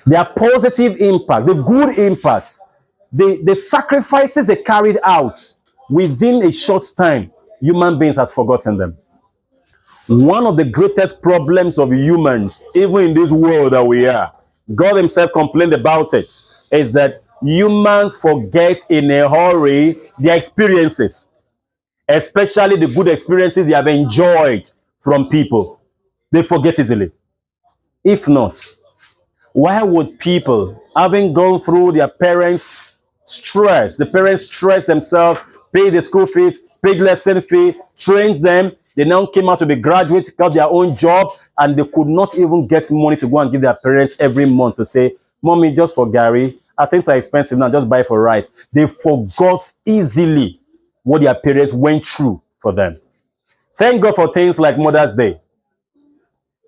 Their positive impact, the good impacts, the sacrifices they carried out within a short time, human beings have forgotten them. One of the greatest problems of humans, even in this world that we are, God Himself complained about it, is that humans forget in a hurry their experiences, especially the good experiences they have enjoyed from people. They forget easily. If not, why would people, having gone through their parents' stress, the parents stress themselves, pay the school fees, paid lesson fee, trained them, they now came out to be graduates, got their own job, and they could not even get money to go and give their parents every month to say, Mommy, just for Gary, things are expensive now, just buy for rice. They forgot easily what their parents went through for them. Thank God for things like Mother's Day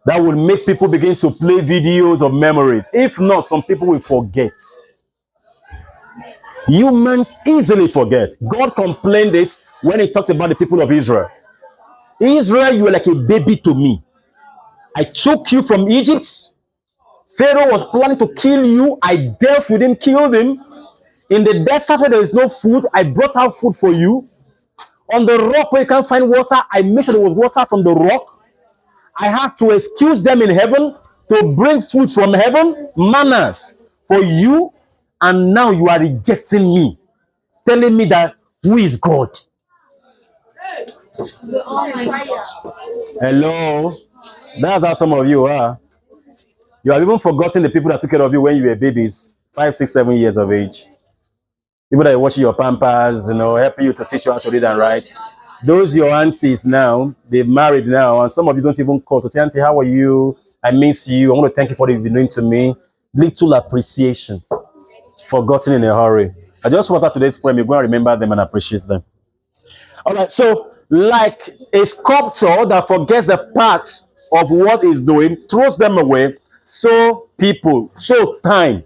that will make people begin to play videos of memories. If not, some people will forget. Humans easily forget. God complained it when He talked about the people of Israel. Israel, you were like a baby to me. I took you from Egypt. Pharaoh was planning to kill you. I dealt with him, killed him. In the desert where there is no food, I brought out food for you. On the rock where you can't find water, I made sure there was water from the rock. I had to excuse them in heaven to bring food from heaven, manners for you, and now you are rejecting me, telling me that who is God? Hello? That's how some of you are. You have even forgotten the people that took care of you when you were babies, 5, 6, 7 years of age. People that are watching your pampers, helping you to teach you how to read and write. Those your aunties now, they've married now, and some of you don't even call to say, Auntie, how are you? I miss you. I want to thank you for what you've been doing to me. Little appreciation. Forgotten in a hurry. I just want that today's poem, you're going to remember them and appreciate them. All right, so like a sculptor that forgets the parts of what he's doing, throws them away, so time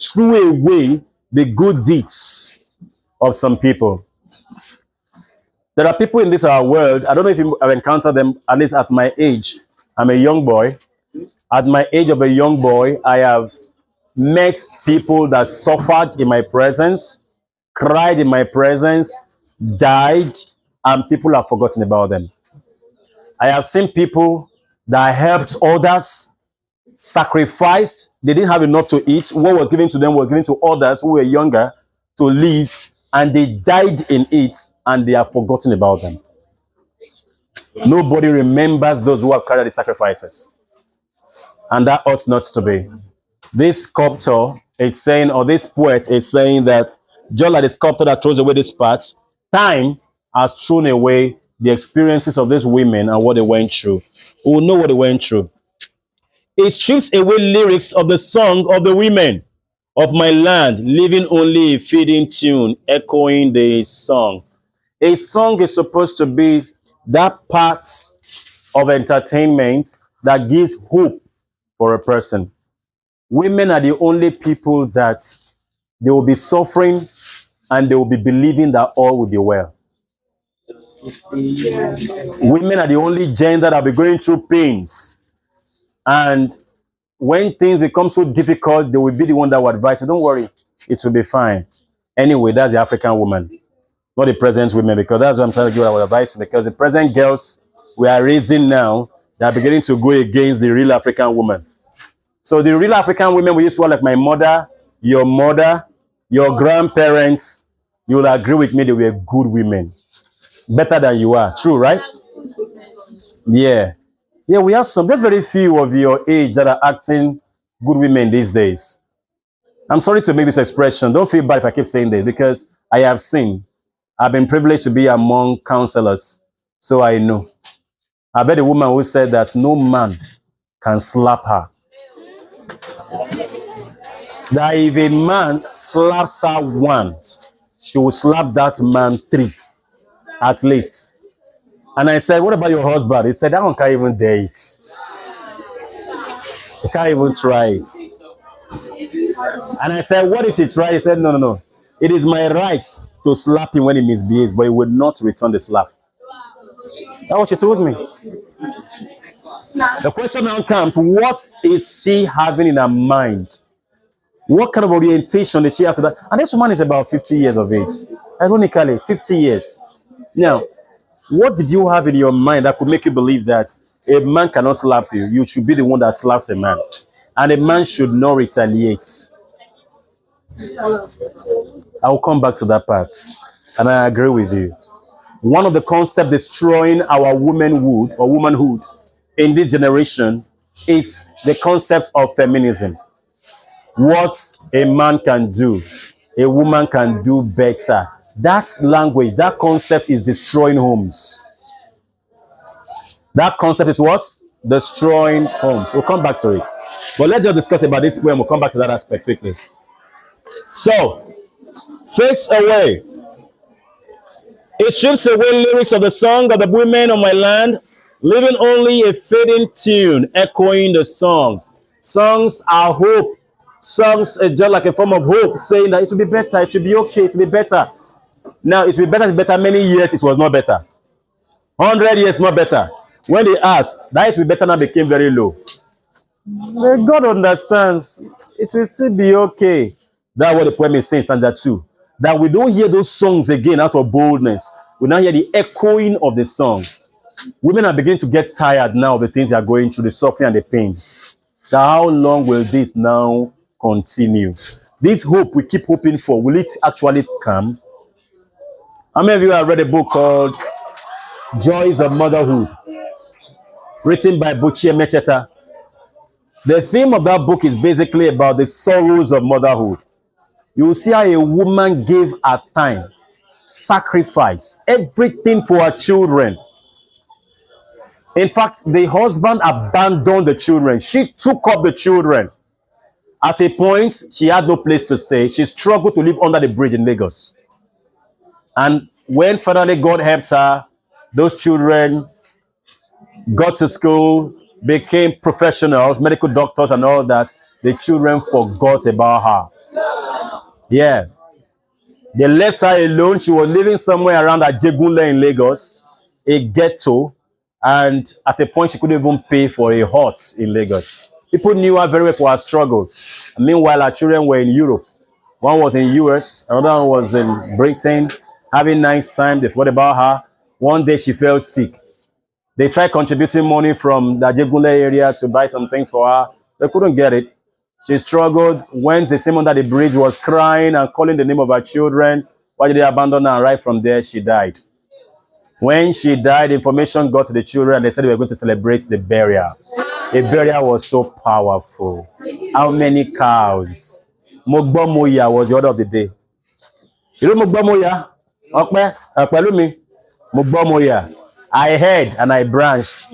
threw away the good deeds of some people. There are people in this our world, I don't know if you have encountered them, at least at my age. I'm a young boy. At my age of a young boy, I have met people that suffered in my presence, cried in my presence, died, and people have forgotten about them. I have seen people that helped others, sacrificed, they didn't have enough to eat. What was given to them was given to others who were younger to live, and they died in it, and they have forgotten about them. Nobody remembers those who have carried the sacrifices. And that ought not to be. This sculptor is saying, or this poet is saying that just like the sculptor that throws away these parts, time has thrown away the experiences of these women and what they went through. We will know what they went through. It strips away lyrics of the song of the women of my land, leaving only a feeding tune echoing the song. A song is supposed to be that part of entertainment that gives hope for a person. Women are the only people that they will be suffering and they will be believing that all will be well. Women are the only gender that will be going through pains. And when things become so difficult, they will be the one that will advise you, don't worry, it will be fine. Anyway, that's the African woman, not the present women, because that's what I'm trying to give our advice. Because the present girls we are raising now, they are beginning to go against the real African woman. So the real African women we used to have, like my mother, your grandparents, you will agree with me, they were good women. Better than you are. True, right? Yeah. Yeah, we have some, there's very few of your age that are acting good women these days. I'm sorry to make this expression. Don't feel bad if I keep saying this, because I have seen. I've been privileged to be among counselors, so I know. I bet a woman who said that no man can slap her. That if a man slaps her one, she will slap that man 3, at least. And I said, what about your husband? He said, that one can't even dare it. He can't even try it. And I said, what if he tried? He said, no. It is my right to slap him when he misbehaves, but he would not return the slap. That's what she told me. The question now comes, what is she having in her mind? What kind of orientation did she have to that? And this woman is about 50 years of age. Ironically, 50 years. Now, what did you have in your mind that could make you believe that a man cannot slap you? You should be the one that slaps a man. And a man should not retaliate. I'll come back to that part. And I agree with you. One of the concepts destroying our womanhood or womanhood in this generation is the concept of feminism. What a man can do, a woman can do better. That language, that concept is destroying homes. That concept is what? Destroying homes. We'll come back to it. But let's just discuss about this poem. We'll come back to that aspect quickly. So, fades away. It strips away lyrics of the song of the women of my land, leaving only a fading tune echoing the song. Songs are hope. Songs are just like a form of hope, saying that it will be better, it will be okay, it will be better. Now, it will be better. Many years, it was not better. 100 years, not better. When they asked, that it will be better now became very low. Well, God understands. It will still be okay. That's what the poem is saying, stanza 2. That we don't hear those songs again out of boldness. We now hear the echoing of the song. Women are beginning to get tired now of the things they are going through, the suffering and the pains. That how long will this now continue? This hope we keep hoping for, will it actually come? How many of you have read a book called Joys of Motherhood, written by Buchie Mecheta? The theme of that book is basically about the sorrows of motherhood. You will see how a woman gave her time, sacrifice, everything for her children. In fact, the husband abandoned the children. She took up the children. At a point, she had no place to stay. She struggled to live under the bridge in Lagos. And when finally God helped her, those children got to school, became professionals, medical doctors and all that. The children forgot about her. Yeah. They left her alone. She was living somewhere around Ajegunle in Lagos, a ghetto. And at a point, she couldn't even pay for a hut in Lagos. People knew her very well for her struggle. And meanwhile, her children were in Europe. One was in US, another one was in Britain, having nice time. They forgot about her. One day, she fell sick. They tried contributing money from the Ajegunle area to buy some things for her. They couldn't get it. She struggled. Went the same under the bridge, was crying and calling the name of her children. Why did they abandon her? And right from there, she died. When she died, information got to the children and they said they were going to celebrate the burial. The burial was so powerful. How many cows? Mogbomoya was the order of the day. You know Mogbomoya? Okay, Pelumi. Mogbomoya. I heard and I branched.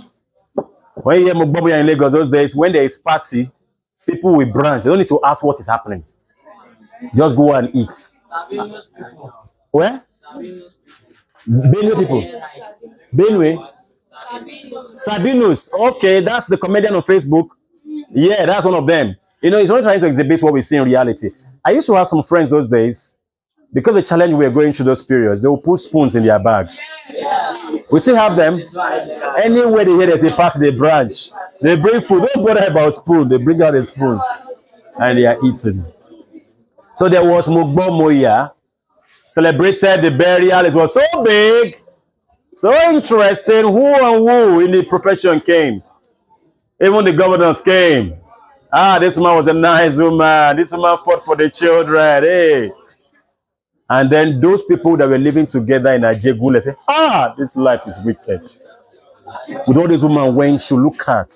When you hear Mogbomoya in Lagos those days, when there is party, people will branch. They don't need to ask what is happening. Just go and eat. Where? Benue people. Benue. Sabinus. Okay, that's the comedian on Facebook. Yeah, that's one of them. You know, he's only trying to exhibit what we see in reality. I used to have some friends those days. Because the challenge we were going through those periods, they will put spoons in their bags. We still have them. Anywhere they hear there's a party, they branch. They bring food. Don't bother about spoon. They bring out a spoon. And they are eating. So there was Mogbomoya. Celebrated the burial. It was so big. So interesting. Who and who in the profession came. Even the governors came. Ah, this man was a nice woman. This woman fought for the children. Hey. And then those people that were living together in Ajegunle say, ah, this life is wicked. With all these women when she look at,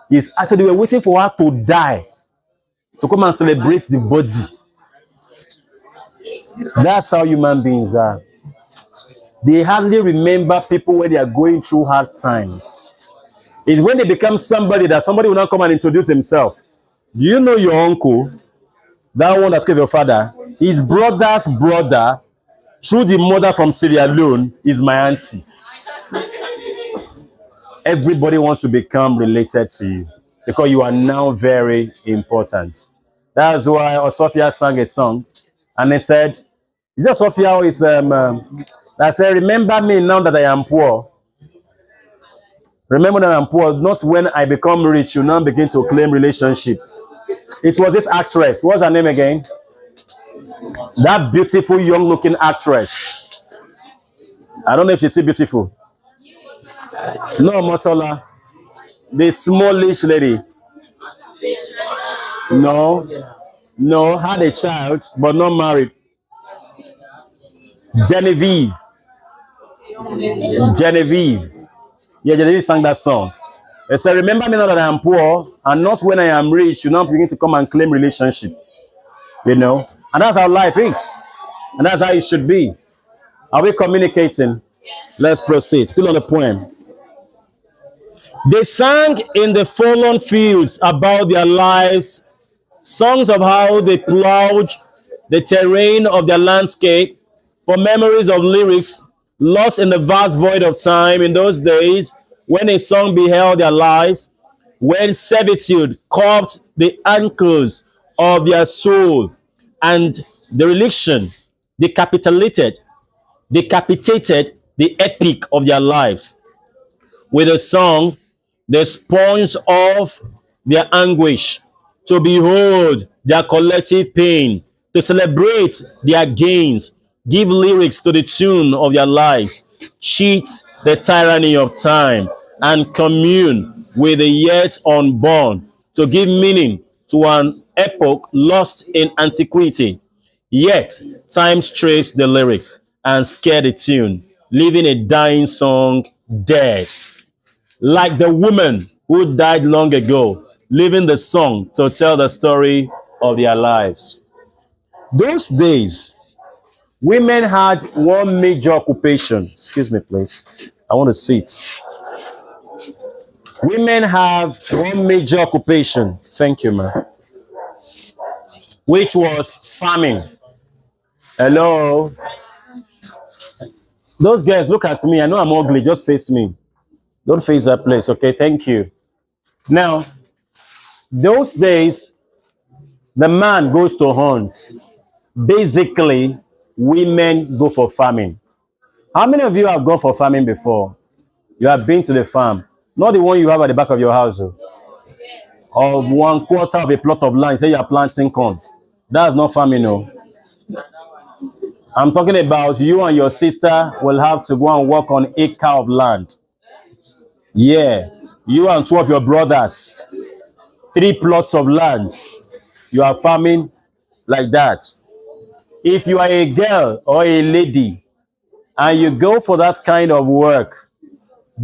is actually they were waiting for her to die to come and celebrate the body. That's how human beings are. They hardly remember people when they are going through hard times. It's when they become somebody that somebody will not come and introduce himself. Do you know your uncle? That one that killed your father? His brother's brother, through the mother from Sierra Leone, is my auntie. Everybody wants to become related to you because you are now very important. That's why Osofia sang a song and they said, is it Osofia or is that said, remember me now that I am poor. Remember that I'm poor, not when I become rich, you now begin to claim relationship. It was this actress. What's her name again? That beautiful, young looking actress. I don't know if she's still beautiful. No, Motola. The smallish lady. No, no, had a child, but not married. Genevieve. Genevieve. Yeah, Genevieve sang that song. They said, remember me now that I am poor, and not when I am rich, you now begin to come and claim relationship. You know? And that's how life is. And that's how it should be. Are we communicating? Let's proceed. Still on the poem. They sang in the fallen fields about their lives, songs of how they plowed the terrain of their landscape, for memories of lyrics lost in the vast void of time in those days when a song beheld their lives, when servitude carved the ankles of their soul, and dereliction decapitated, decapitated the epic of their lives. With a song, they sponge off their anguish, to behold their collective pain, to celebrate their gains, give lyrics to the tune of their lives, cheat the tyranny of time, and commune with the yet unborn, to give meaning to an epoch lost in antiquity. Yet, time strips the lyrics and scare the tune, leaving a dying song dead, like the woman who died long ago, leaving the song to tell the story of their lives. Those days, women had one major occupation. Excuse me, please. I want to sit. Women have one major occupation. Thank you, man. Which was farming. Hello. Those guys, look at me. I know I'm ugly. Just face me. Don't face that place. Okay, thank you. Now, those days, the man goes to hunt. Basically, women go for farming. How many of you have gone for farming before? You have been to the farm, not the one you have at the back of your house, or 1/4 of a plot of land. Say you are planting corn. That's not farming, no. I'm talking about you and your sister will have to go and work on acre of land. Yeah, you and two of your brothers, 3 plots of land. You are farming like that. If you are a girl or a lady and you go for that kind of work,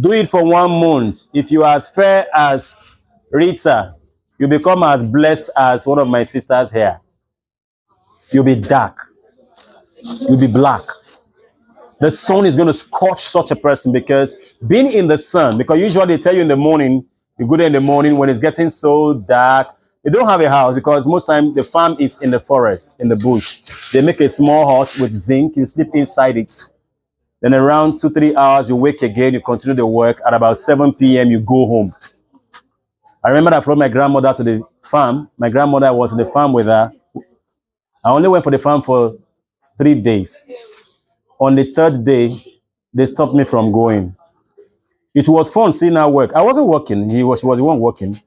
do it for 1 month. If you are as fair as Rita, you become as blessed as one of my sisters here. You'll be dark. You'll be black. The sun is going to scorch such a person, because being in the sun, because usually they tell you in the morning, you go there in the morning when it's getting so dark. They don't have a house because most time the farm is in the forest, in the bush. They make a small hut with zinc. You sleep inside it. Then around 2-3 hours, you wake again, you continue the work. At about 7 p.m., you go home. I remember that I followed my grandmother to the farm. My grandmother was in the farm with her. I only went for the farm for 3 days. On the third day, they stopped me from going. It was fun seeing her work. I wasn't working. She was the one working.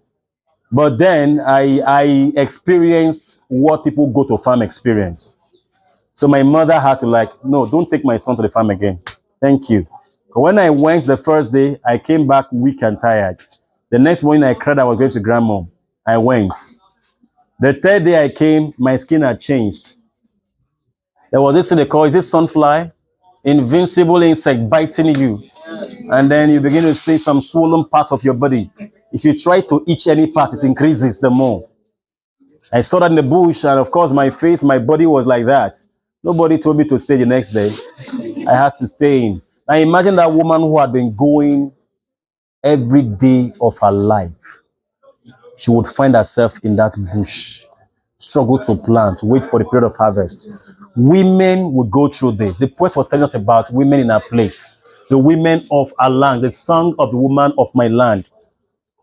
But then I experienced what people go to farm experience. So my mother had to like, no, don't take my son to the farm again. Thank you. When I went the first day, I came back weak and tired. The next morning, I cried I was going to grandma. I went. The third day I came, my skin had changed. There was this thing they call, is it sunfly? Invincible insect biting you. And then you begin to see some swollen parts of your body. If you try to itch any part, it increases the more. I saw that in the bush, and of course, my face, my body was like that. Nobody told me to stay the next day. I had to stay in. Now imagine that woman who had been going every day of her life. She would find herself in that bush, struggle to plant, wait for the period of harvest. Women would go through this. The poet was telling us about women in her place, the women of our land, the song of the woman of my land,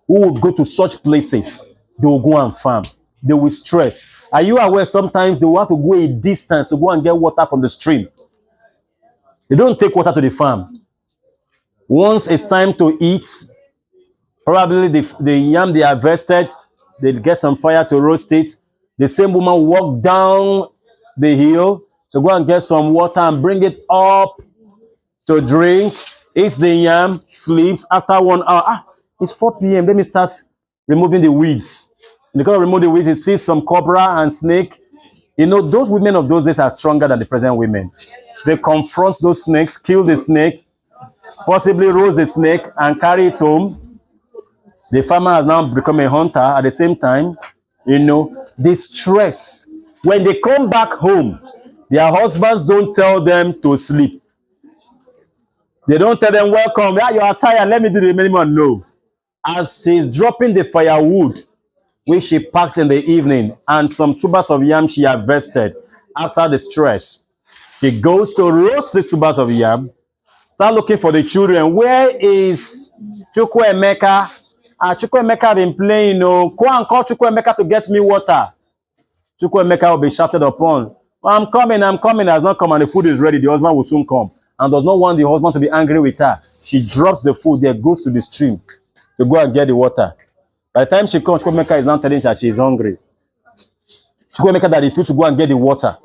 who would go to such places. They will go and farm. They will stress. Are you aware sometimes they will have to go a distance to go and get water from the stream? They don't take water to the farm. Once it's time to eat, Probably the yam they harvested, they get some fire to roast it. The same woman walked down the hill to go and get some water and bring it up to drink. Eats the yam, sleeps. After 1 hour, it's 4 p.m. Let me start removing the weeds. Because remove the weeds, he sees some cobra and snake. You know, those women of those days are stronger than the present women. They confront those snakes, kill the snake, possibly roast the snake and carry it home. The farmer has now become a hunter at the same time. You know, the stress. When they come back home, their husbands don't tell them to sleep. They don't tell them, welcome, you are tired, let me do the remaining one. No. As she's dropping the firewood, which she packed in the evening, and some tubers of yam she harvested after the stress, she goes to roast these tubers of yam, start looking for the children. Where is Chukwuemeka? Chukwuemeka been playing. Go and call Chukwuemeka to get me water. Chukwuemeka will be shouted upon. I'm coming, I'm coming. Has not come, and the food is ready. The husband will soon come and does not want the husband to be angry with her. She drops the food there, goes to the stream to go and get the water. By the time she comes, Chukwuemeka is now telling her she is hungry. Chukwuemeka that refused to go and get the water.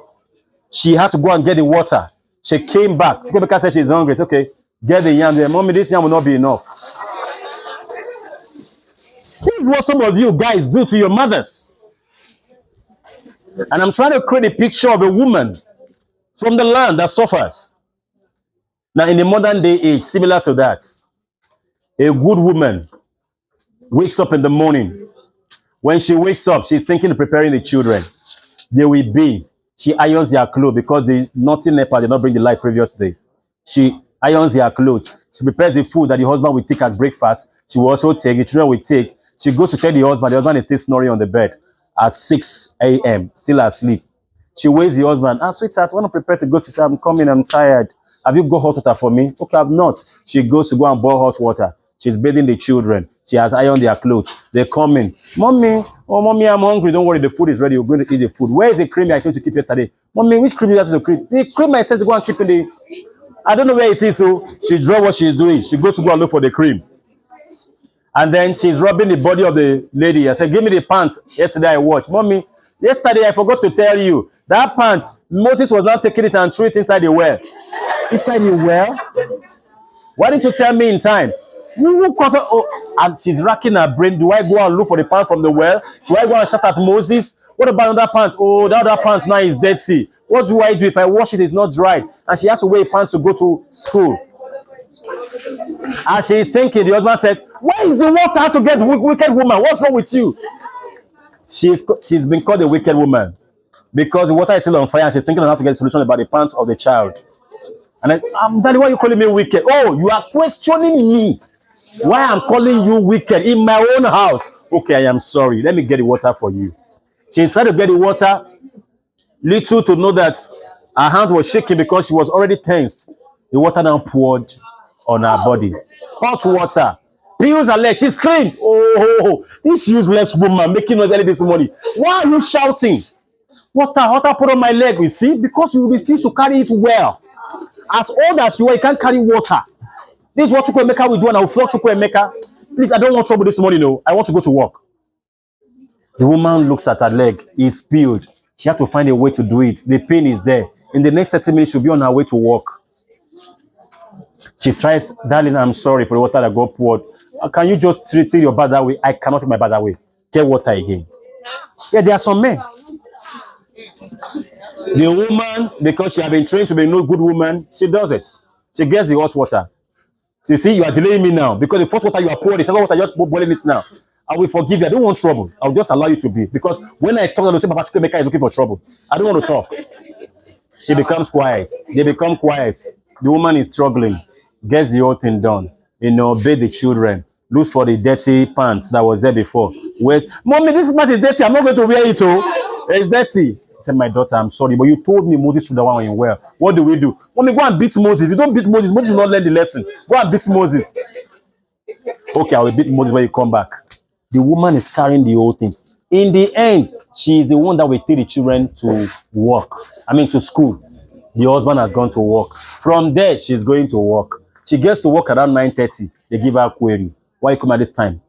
She had to go and get the water. She came back. Chukwuemeka said she's hungry. It's okay. Get the yam there. Mommy, this yam will not be enough. This is what some of you guys do to your mothers. And I'm trying to create a picture of a woman from the land that suffers. Now, in the modern day age, similar to that, a good woman wakes up in the morning. When she wakes up, she's thinking of preparing the children. They will bathe. She irons their clothes because the naughty NEPA did not bring the light previous day. She irons their clothes. She prepares the food that the husband will take as breakfast. She will also take, the children will take. She goes to check the husband. The husband is still snoring on the bed at 6 a.m., still asleep. She wakes the husband. Sweetheart, I want to prepare to go to say, I'm coming, I'm tired. Have you got hot water for me? Okay, I've not. She goes to go and boil hot water. She's bathing the children. She has ironed their clothes. They come in. Mommy, oh, mommy, I'm hungry. Don't worry, the food is ready. We're going to eat the food. Where is the cream I told you to keep yesterday? Mommy, which cream you have to keep? The cream I said to go and keep in the... I don't know where it is, so she draws what she's doing. She goes to go and look for the cream. And then she's rubbing the body of the lady. I said, give me the pants. Yesterday I watched. Mommy, yesterday I forgot to tell you. That pants, Moses was not taking it and threw it inside the well. Inside the well? Why didn't you tell me in time? Who cut her? Oh, and she's racking her brain. Do I go and look for the pants from the well? Do I go and shout at Moses? What about another pants? Oh, the other pants now is Dead Sea. What do I do if I wash it? It's not dry. And she has to wear pants to go to school. And she is thinking, the husband says, where is the water? I have to get wicked woman. What's wrong with you? She's been called a wicked woman because the water is still on fire and she's thinking on how to get a solution about the pants of the child. And then, Daddy, why are you calling me wicked? Oh, you are questioning me. Why I'm calling you wicked in my own house? Okay, I am sorry. Let me get the water for you. She's trying to get the water, little to know that her hand was shaking because she was already tensed. The water now poured on her body. Hot water. Pills her leg. She screamed. Oh, this useless woman making noise early this morning. Why are you shouting? Water put on my leg. You see, because you refuse to carry it well. As old as you are, you can't carry water. This is what Chukwuemeka will do, and I will flog Chukwuemeka. Please, I don't want trouble this morning. No, I want to go to work. The woman looks at her leg. It's peeled. She had to find a way to do it. The pain is there. In the next 30 minutes, she'll be on her way to work. She tries, darling, I'm sorry for the water that got poured. Can you just treat your bad that way? I cannot take my bad that way. Get water again. Yeah, there are some men. The woman, because she has been trained to be a no good woman, she does it. She gets the hot water. So you see, you are delaying me now because the first water you are pouring, the second water, just boiling it now. I will forgive you. I don't want trouble. I'll just allow you to be. Because when I talk, they'll say, Papa Chukwuemeka is looking for trouble. I don't want to talk. She becomes quiet. They become quiet. The woman is struggling. Gets the whole thing done. Bathe the children. Look for the dirty pants that was there before. Where's Mommy, this pants is dirty. I'm not going to wear it. It's dirty. I said, my daughter, I'm sorry, but you told me Moses should have one in well. What do we do? Mommy, go and beat Moses. If you don't beat Moses, Moses will not learn the lesson. Go and beat Moses. Okay, I will beat Moses when you come back. The woman is carrying the whole thing. In the end, she is the one that will take the children to work. To school. The husband has gone to work. From there, she's going to work. She gets to work around 9:30. They give her a query. Why you come at this time?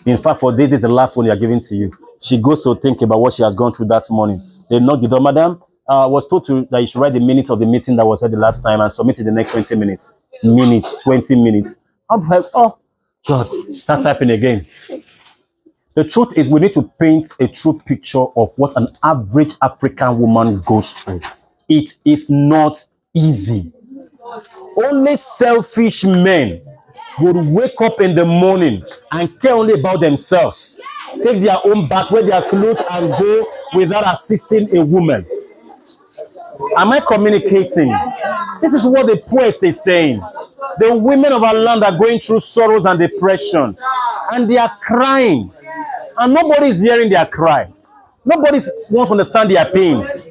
In fact, for this is the last one they are giving to you. She goes to think about what she has gone through that morning. They knock the door. Madam, was told to that you should write the minutes of the meeting that was held the last time and submit it the next 20 minutes. 20 minutes. How do I, oh, God, start typing again. The truth is, we need to paint a true picture of what an average African woman goes through. It is not easy. Only selfish men would wake up in the morning and care only about themselves, take their own bath, wear their clothes, and go without assisting a woman. Am I communicating? This is what the poet is saying. The women of our land are going through sorrows and depression, and they are crying, and nobody is hearing their cry. Nobody wants to understand their pains.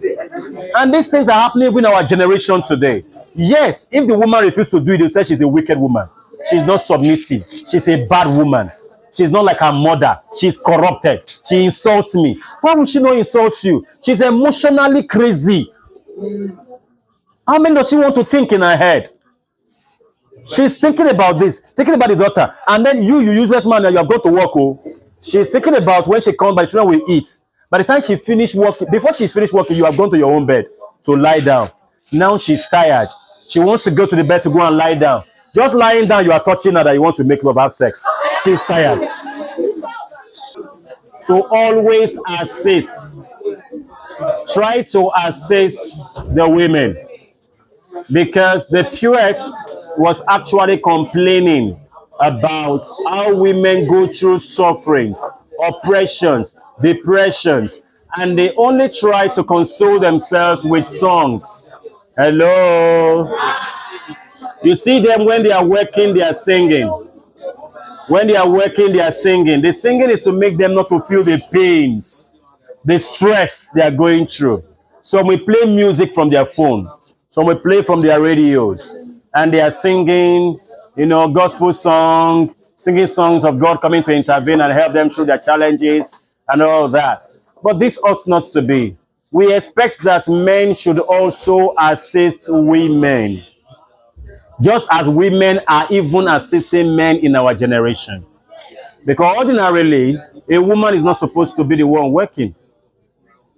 And these things are happening even in our generation today. Yes, if the woman refuses to do it, they say she's a wicked woman. She's not submissive. She's a bad woman. She's not like her mother. She's corrupted. She insults me. Why would she not insult you? She's emotionally crazy. How many does she want to think in her head? She's thinking about this, thinking about the daughter. And then you useless man, you have got to work. Oh, she's thinking about when she comes, by the children will eat. By the time she finished working, before she's finished working, you have gone to your own bed to lie down. Now she's tired. She wants to go to the bed to go and lie down. Just lying down, you are touching her that you want to make love, have sex. She's tired. So always assist. Try to assist the women. Because the poet was actually complaining about how women go through sufferings, oppressions, depressions, and they only try to console themselves with songs. Hello? You see them when they are working, they are singing. When they are working, they are singing. The singing is to make them not to feel the pains, the stress they are going through. Some will play music from their phone. Some will play from their radios. And they are singing, gospel song, singing songs of God coming to intervene and help them through their challenges and all that. But this ought not to be. We expect that men should also assist women, just as women are even assisting men in our generation. Because ordinarily, a woman is not supposed to be the one working.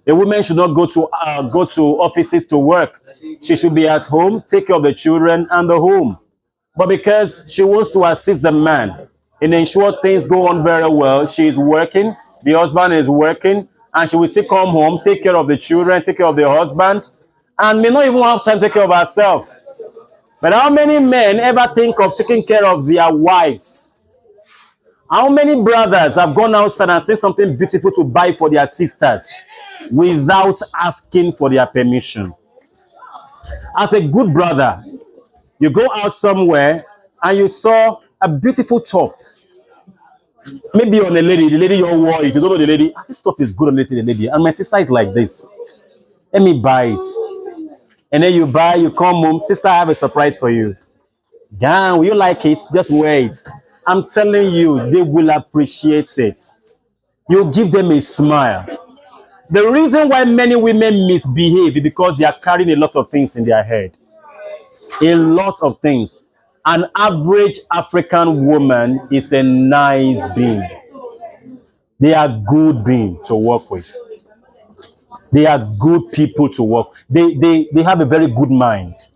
A woman should not go to offices to work. She should be at home, take care of the children and the home. But because she wants to assist the man and ensure things go on very well, she is working, the husband is working, and she will still come home, take care of the children, take care of the husband, and may not even have time to take care of herself. But how many men ever think of taking care of their wives? How many brothers have gone outside and seen something beautiful to buy for their sisters without asking for their permission? As a good brother, you go out somewhere and you saw a beautiful top. Maybe on a lady, the lady you wore it, you don't know the lady. This top is good on the lady. And my sister is like this. Let me buy it. And then you buy, you come home. Sister, I have a surprise for you. Damn, will you like it? Just wear it. I'm telling you, they will appreciate it. You give them a smile. The reason why many women misbehave is because they are carrying a lot of things in their head. A lot of things. An average African woman is a nice being. They are good beings to work with. They are good people to work. They have a very good mind.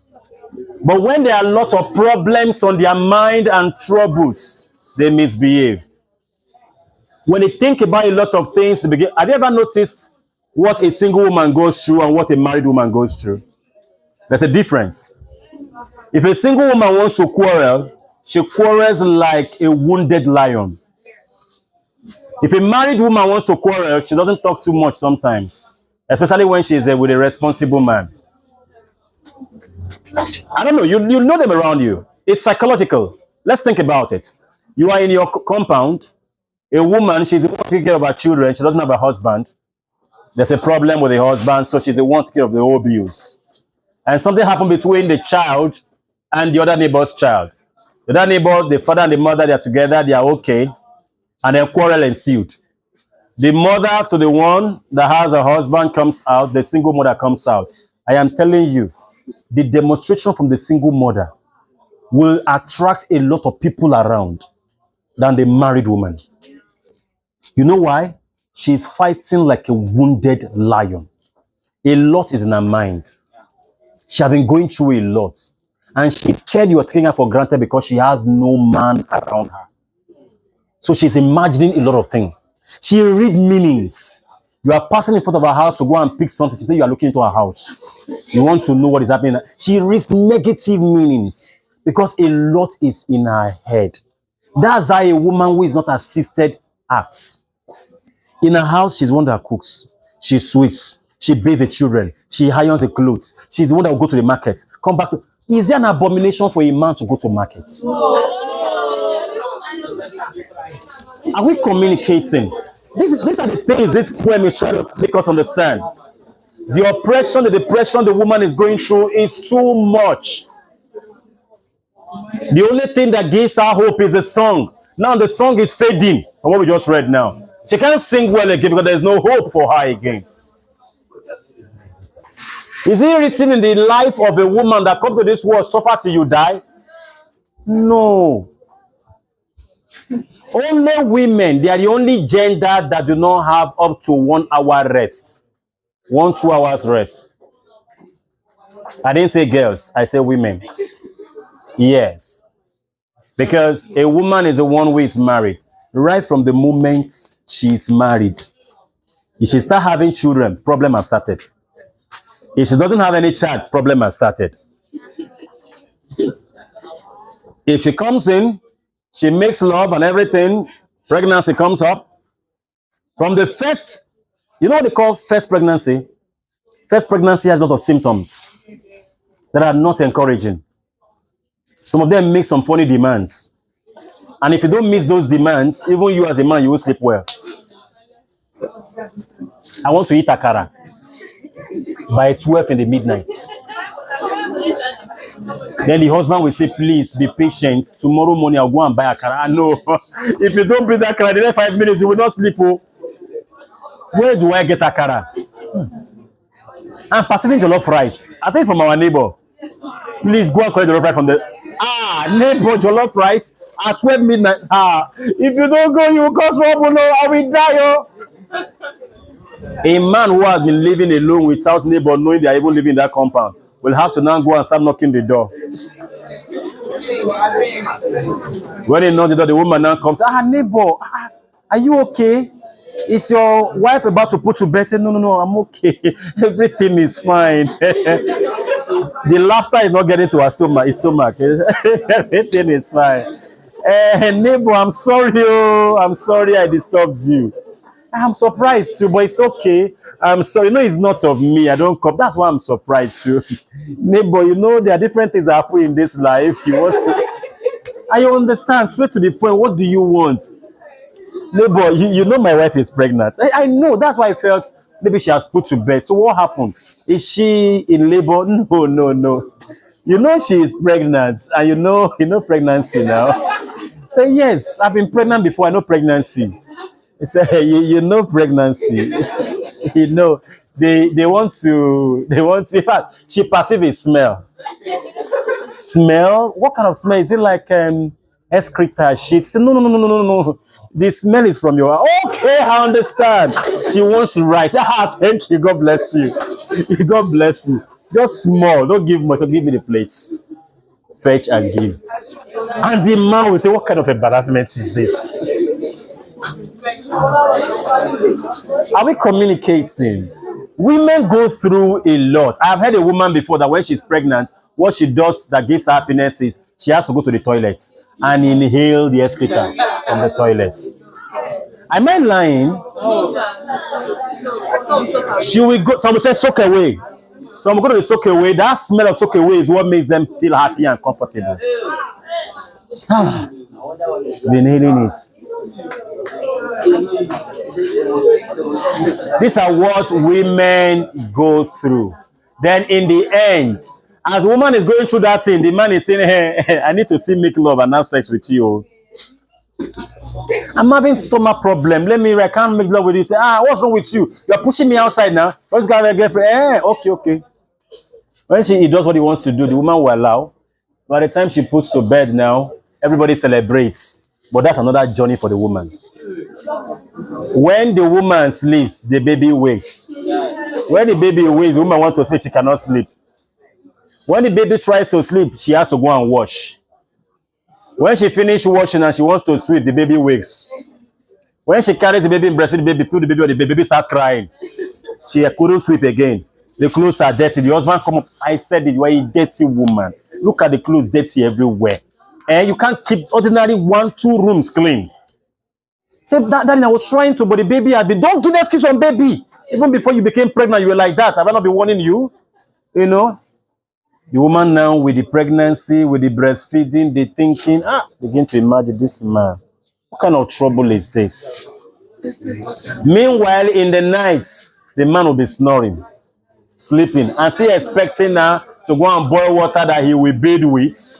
But when there are a lot of problems on their mind and troubles, they misbehave. When they think about a lot of things to begin, have you ever noticed what a single woman goes through and what a married woman goes through? There's a difference. If a single woman wants to quarrel, she quarrels like a wounded lion. If a married woman wants to quarrel, she doesn't talk too much sometimes, especially when she's with a responsible man. I don't know, you know them around you. It's psychological. Let's think about it. You are in your compound. A woman, she's the one taking care of her children. She doesn't have a husband. There's a problem with the husband, so she's the one taking care of the whole bills. And something happened between the child and the other neighbor's child. The other neighbor, the father and the mother, they're together, they are okay. And then quarrel ensued. The mother to the one that has a husband comes out, the single mother comes out. I am telling you, the demonstration from the single mother will attract a lot of people around than the married woman. You know why? She's fighting like a wounded lion. A lot is in her mind. She has been going through a lot. And she's scared you are taking her for granted because she has no man around her. So she's imagining a lot of things. She read meanings. You are passing in front of her house to go and pick something. She says you are looking into her house. You want to know what is happening. She reads negative meanings because a lot is in her head. That's how a woman who is not assisted acts. In her house, she's one that cooks. She sweeps. She bathes the children. She irons the clothes. She's the one that will go to the market. Come back to. Is there an abomination for a man to go to market? Are we communicating? These are the things this poem is trying to make us understand. The oppression, the depression the woman is going through is too much. The only thing that gives her hope is a song. Now the song is fading from what we just read now. She can't sing well again because there's no hope for her again. Is it written in the life of a woman that comes to this world, suffer till you die? No. Only women, they are the only gender that do not have up to 1 hour rest. 2 hours rest. I didn't say girls, I say women. Yes. Because a woman is the one who is married. Right from the moment she's married. If she starts having children, problem has started. If she doesn't have any child, problem has started. If she comes in, she makes love and everything, pregnancy comes up. From the first, you know what they call first pregnancy? First pregnancy has a lot of symptoms that are not encouraging. Some of them make some funny demands. And if you don't miss those demands, even you as a man, you will sleep well. I want to eat akara by 12 in the midnight. Then the husband will say, please be patient. Tomorrow morning I'll go and buy akara. No, if you don't bring that akara, the next 5 minutes you will not sleep. Oh. Where do I get akara? I'm perceiving jollof rice. I think from our neighbor. Please go and collect the jollof rice from the neighbor jollof rice at 12 midnight. If you don't go, you will cause trouble. No, I will die. Oh. A man who has been living alone without neighbor knowing they are even living in that compound will have to now go and start knocking the door. When he knocks the door, the woman now comes. Neighbor, are you okay? Is your wife about to put to bed? Say, no, I'm okay. Everything is fine. The laughter is not getting to her stomach. His stomach. Everything is fine. Neighbor, I'm sorry. Oh, I'm sorry I disturbed you. I'm surprised too, but it's okay. I'm sorry. No, it's not of me. I don't come. That's why I'm surprised too. Neighbor, you know there are different things that happen in this life. You want to, I understand. Straight to the point. What do you want? Neighbor, you know my wife is pregnant. I know. That's why I felt maybe she has put to bed. So what happened? Is she in labor? No. You know she is pregnant, and you know pregnancy now. Say yes, I've been pregnant before. I know pregnancy. Say you know pregnancy. You know they want to. In fact, she perceives a smell. Smell? What kind of smell? Is it like excreta shit? Say, no. The smell is from your. Okay, I understand. She wants rice. Thank you. God bless you. God bless you. Just small. Don't give much. So give me the plates. Fetch and give. And the man will say, what kind of embarrassment is this? Are we communicating? Women go through a lot. I've heard a woman before that when she's pregnant, what she does that gives her happiness is she has to go to the toilet and inhale the excreta from the toilet. Am I lying? She will go. Some will say soak away. Some will go to the soak away. That smell of soak away is what makes them feel happy and comfortable. The inhaling it. These are what women go through. Then in the end, as a woman is going through that thing, the man is saying, hey, I need to still make love and have sex with you. I'm having stomach problem. I can't make love with you. Say, what's wrong with you? You're pushing me outside now. Let's go have a girlfriend. Okay. When he does what he wants to do, the woman will allow. By the time she puts to bed now, everybody celebrates. But that's another journey for the woman. When the woman sleeps, the baby wakes. When the baby wakes, the woman wants to sleep, she cannot sleep. When the baby tries to sleep, she has to go and wash. When she finishes washing and she wants to sleep, the baby wakes. When she carries the baby and breastfeed the baby, put the baby on the baby starts crying. She couldn't sleep again. The clothes are dirty. The husband come up. I said it, you are a dirty woman. Look at the clothes dirty everywhere. And you can't keep ordinary 1-2 rooms clean. Say, Daddy, I was trying to, but the baby had been. Don't give excuse on baby. Even before you became pregnant, you were like that. Have I not been warning you? You know? The woman now with the pregnancy, with the breastfeeding, they thinking, begin to imagine this man. What kind of trouble is this? Meanwhile, in the night, the man will be snoring, sleeping, and still expecting her to go and boil water that he will bathe with,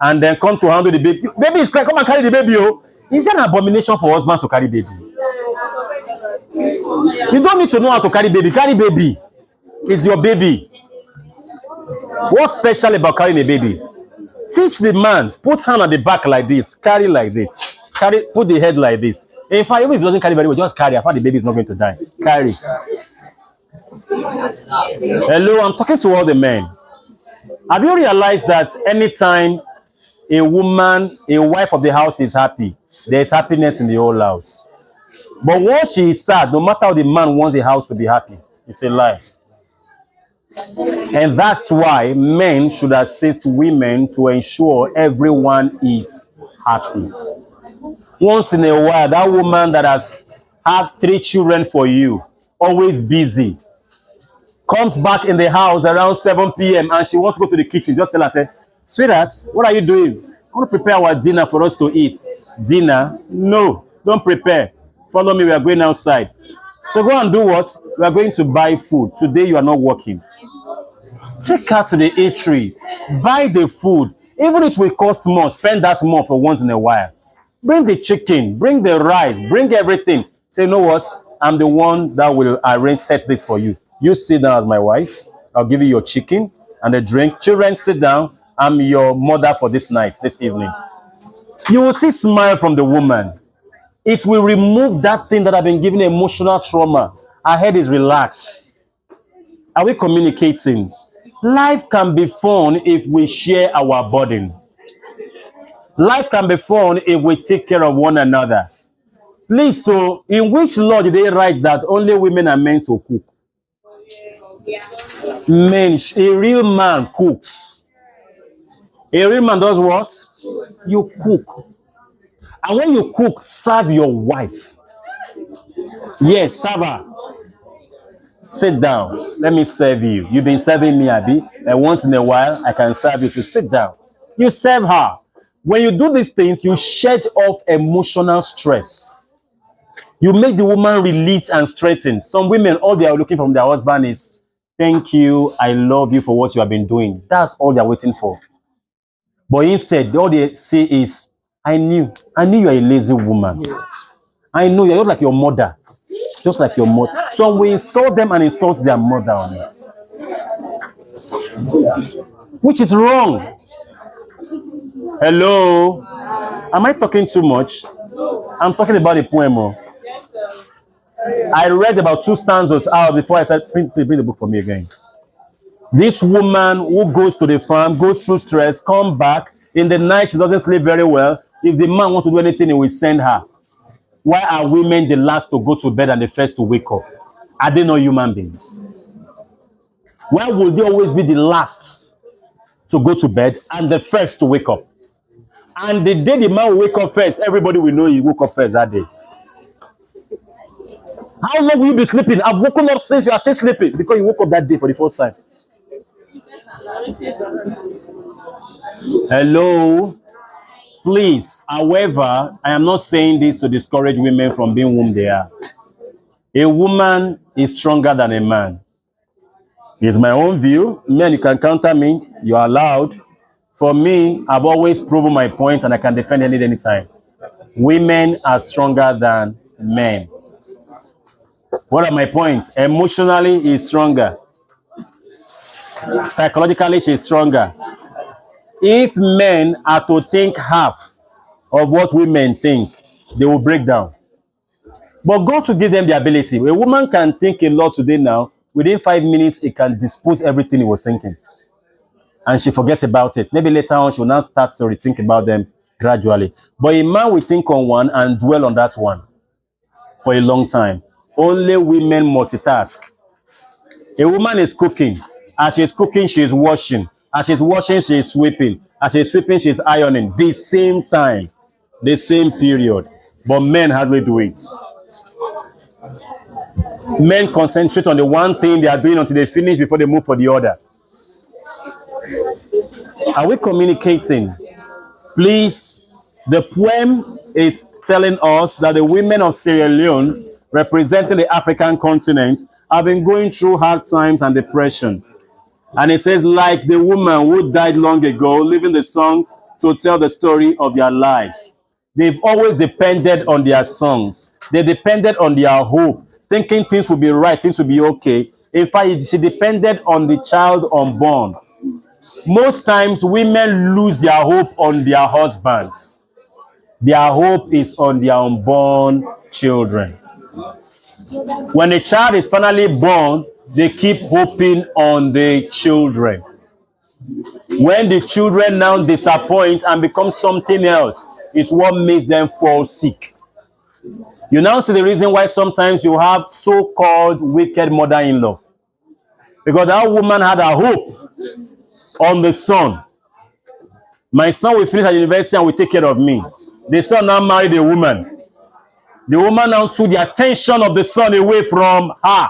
and then come to handle the baby. Baby is crying, come and carry the baby. Oh. Is it an abomination for husbands to carry baby? You don't need to know how to carry baby. Carry baby. It's your baby. What's special about carrying a baby? Teach the man, put hand on the back like this, carry like this, carry, put the head like this. In fact, even if he doesn't carry very well, just carry. I thought the baby is not going to die. Carry. Hello, I'm talking to all the men. Have you realized that anytime a woman, a wife of the house is happy, there is happiness in the whole house? But once she is sad, no matter how the man wants the house to be happy, it's a lie. And that's why men should assist women to ensure everyone is happy. Once in a while, that woman that has had 3 children for you, always busy, comes back in the house around 7 p.m. and she wants to go to the kitchen. Just tell her, say, sweetheart, what are you doing? I want to prepare our dinner for us to eat. Dinner? No, don't prepare. Follow me, we are going outside. So go and do what? We are going to buy food. Today you are not working. Take her to the eatery. Buy the food. Even if it will cost more, spend that more for once in a while. Bring the chicken, bring the rice, bring everything. Say, you know what? I'm the one that will set this for you. You sit down as my wife. I'll give you your chicken and a drink. Children, sit down. I'm your mother for this night, this evening. You will see smile from the woman. It will remove that thing that I've been giving emotional trauma. Her head is relaxed. Are we communicating? Life can be fun if we share our burden. Life can be fun if we take care of one another. Please, so in which law did they write that only women are meant to cook? Men, a real man cooks. A real man does what? You cook. And when you cook, serve your wife. Yes, serve her. Sit down. Let me serve you. You've been serving me, Abby. And once in a while, I can serve you to sit down. You serve her. When you do these things, you shed off emotional stress. You make the woman relieved and strengthened. Some women, all they are looking from their husband is, thank you, I love you for what you have been doing. That's all they're waiting for. But instead, all they say is, I knew you are a lazy woman. I know you're just like your mother. Just like your mother. So we insult them and insult their mother on it. Which is wrong. Hello? Am I talking too much? I'm talking about a poem. I read about 2 stanzas out before I said, bring the book for me again. This woman who goes to the farm, goes through stress, come back. In the night, she doesn't sleep very well. If the man wants to do anything, he will send her. Why are women the last to go to bed and the first to wake up? Are they not human beings? Why will they always be the last to go to bed and the first to wake up? And the day the man will wake up first, everybody will know he woke up first that day. How long will you be sleeping? I've woken up since you are still sleeping because you woke up that day for the first time. Hello? Please, however, I am not saying this to discourage women from being whom they are. A woman is stronger than a man. It's my own view. Men, you can counter me. You are allowed. For me, I've always proven my point and I can defend it anytime. Women are stronger than men. What are my points? Emotionally, he's stronger. Psychologically, she's stronger. If men are to think half of what women think, they will break down. But God to give them the ability. A woman can think a lot today now. Within 5 minutes, it can dispose everything he was thinking. And she forgets about it. Maybe later on, she will now start to rethink about them gradually. But a man will think on one and dwell on that one for a long time. Only women multitask. A woman is cooking. As she's cooking, she's washing. As she's washing, she's sweeping. As she's sweeping, she's ironing. The same time, the same period. But men hardly do it. Men concentrate on the one thing they are doing until they finish before they move for the other. Are we communicating? Please, the poem is telling us that the women of Sierra Leone, representing the African continent, have been going through hard times and depression. And it says, like the woman who died long ago, leaving the song to tell the story of their lives. They've always depended on their songs. They depended on their hope, thinking things will be right, things will be okay. In fact, she depended on the child unborn. Most times, women lose their hope on their husbands. Their hope is on their unborn children. When the child is finally born, they keep hoping on the children. When the children now disappoint and become something else, it's what makes them fall sick. You now see the reason why sometimes you have so-called wicked mother-in-law. Because that woman had a hope on the son. My son will finish at university and will take care of me. The son now married a woman. The woman now took the attention of the son away from her.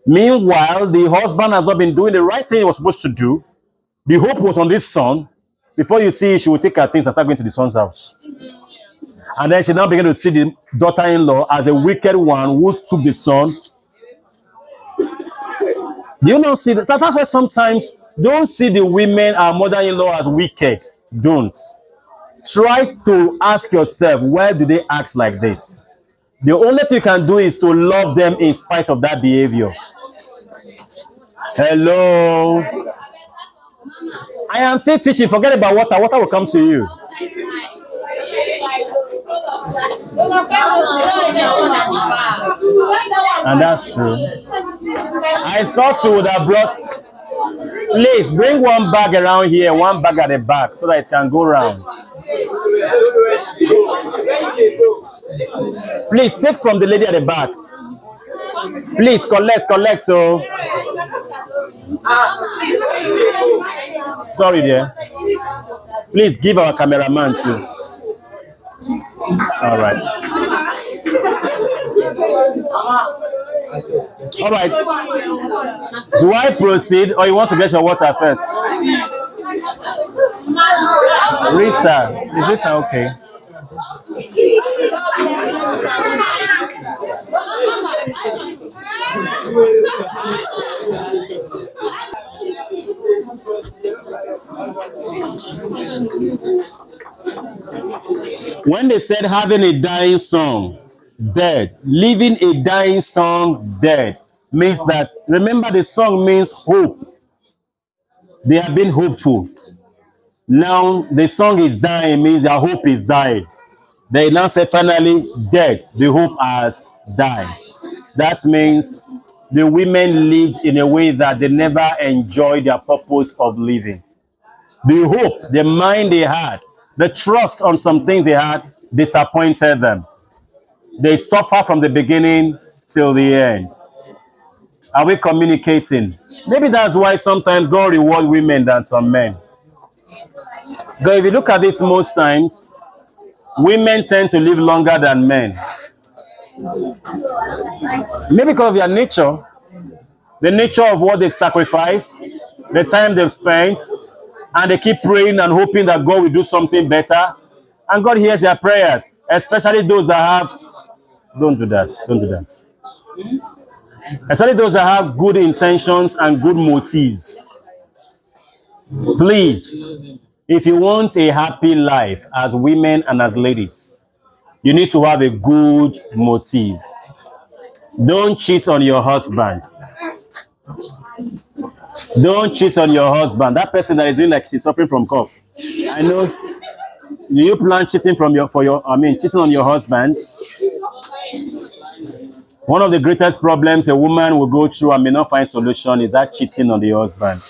Meanwhile, the husband has not been doing the right thing he was supposed to do. The hope was on this son. Before you see, she will take her things and start going to the son's house. And then she now began to see the daughter-in-law as a wicked one who took the son. Do you not see that? So that's why sometimes don't see the women, our mother-in-law, as wicked. Don't. Try to ask yourself, why do they act like this? The only thing you can do is to love them in spite of that behavior. Hello. I am still teaching. Forget about water. Water will come to you. And that's true. I thought you would have brought. Please bring one bag around here, one bag at the back, so that it can go round. Please take from the lady at the back. Please collect. So sorry, dear. Please give our cameraman too. All right. All right. Do I proceed or you want to get your water first? Rita. Is Rita okay? When they said having a dying song, dead, leaving a dying song, dead, means that, remember the song means hope. They have been hopeful. Now the song is dying, means their hope is dying. They now say finally dead, the hope has died. That means the women lived in a way that they never enjoyed their purpose of living. The hope, the mind they had, the trust on some things they had disappointed them. They suffer from the beginning till the end. Are we communicating? Maybe that's why sometimes God rewards women than some men. Because if you look at this most times, women tend to live longer than men. Maybe because of their nature, the nature of what they've sacrificed, the time they've spent, and they keep praying and hoping that God will do something better. And God hears their prayers, especially those that have, don't do that. Especially those that have good intentions and good motives. Please, if you want a happy life as women and as ladies, you need to have a good motive. Don't cheat on your husband. Don't cheat on your husband. That person that is doing like she's suffering from cough. I know. Do you plan cheating cheating on your husband? One of the greatest problems a woman will go through and may not find solution is that cheating on the husband.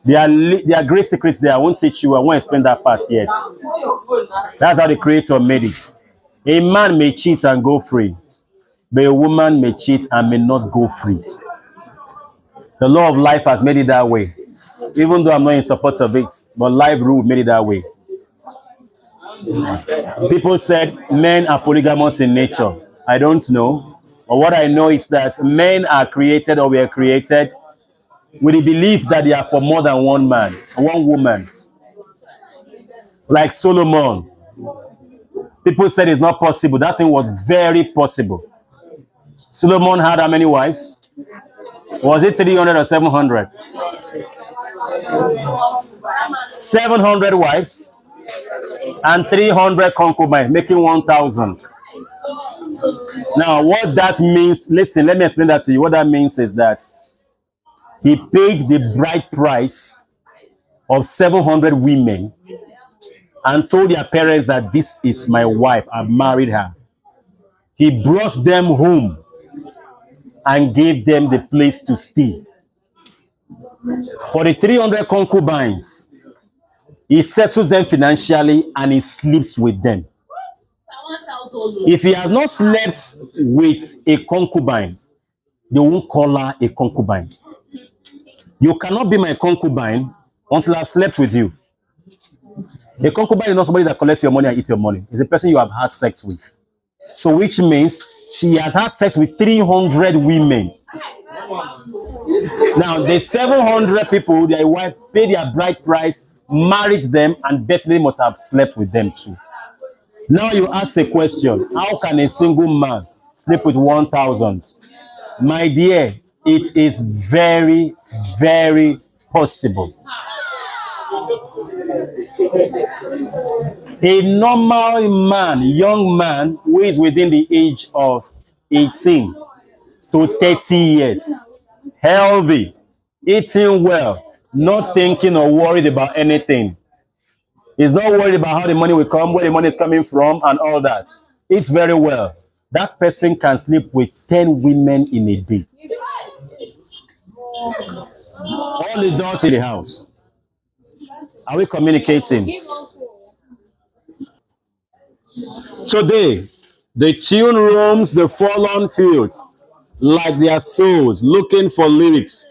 There are great secrets there. I won't teach you. I won't explain that part yet. That's how the Creator made it. A man may cheat and go free, but a woman may cheat and may not go free. The law of life has made it that way. Even though I'm not in support of it, but life rule made it that way. People said men are polygamous in nature. I don't know. But what I know is that men are created or were created with the belief that they are for more than one man, one woman. Like Solomon. People said it's not possible. That thing was very possible. Solomon had how many wives? Was it 300 or 700? 700 wives and 300 concubines, making 1,000. Now, what that means, listen, let me explain that to you. What that means is that he paid the bride price of 700 women and told their parents that this is my wife, I married her. He brought them home and gave them the place to stay. For the 300 concubines, he settles them financially and he sleeps with them. If he has not slept with a concubine, they won't call her a concubine. You cannot be my concubine until I've slept with you. A concubine is not somebody that collects your money and eats your money. It's a person you have had sex with. So which means she has had sex with 300 women. Now, the 700 people, their wife paid their bride price, married them, and definitely must have slept with them too. Now you ask a question, how can a single man sleep with 1,000? My dear, it is very, very possible. A normal man, young man, who is within the age of 18 to 30 years, healthy, eating well, not thinking or worried about anything. He's not worried about how the money will come, where the money is coming from, and all that. Eats very well. That person can sleep with 10 women in a day. All he does in the house. Are we communicating? Today, the tune roams the forlorn fields like their souls, looking for lyrics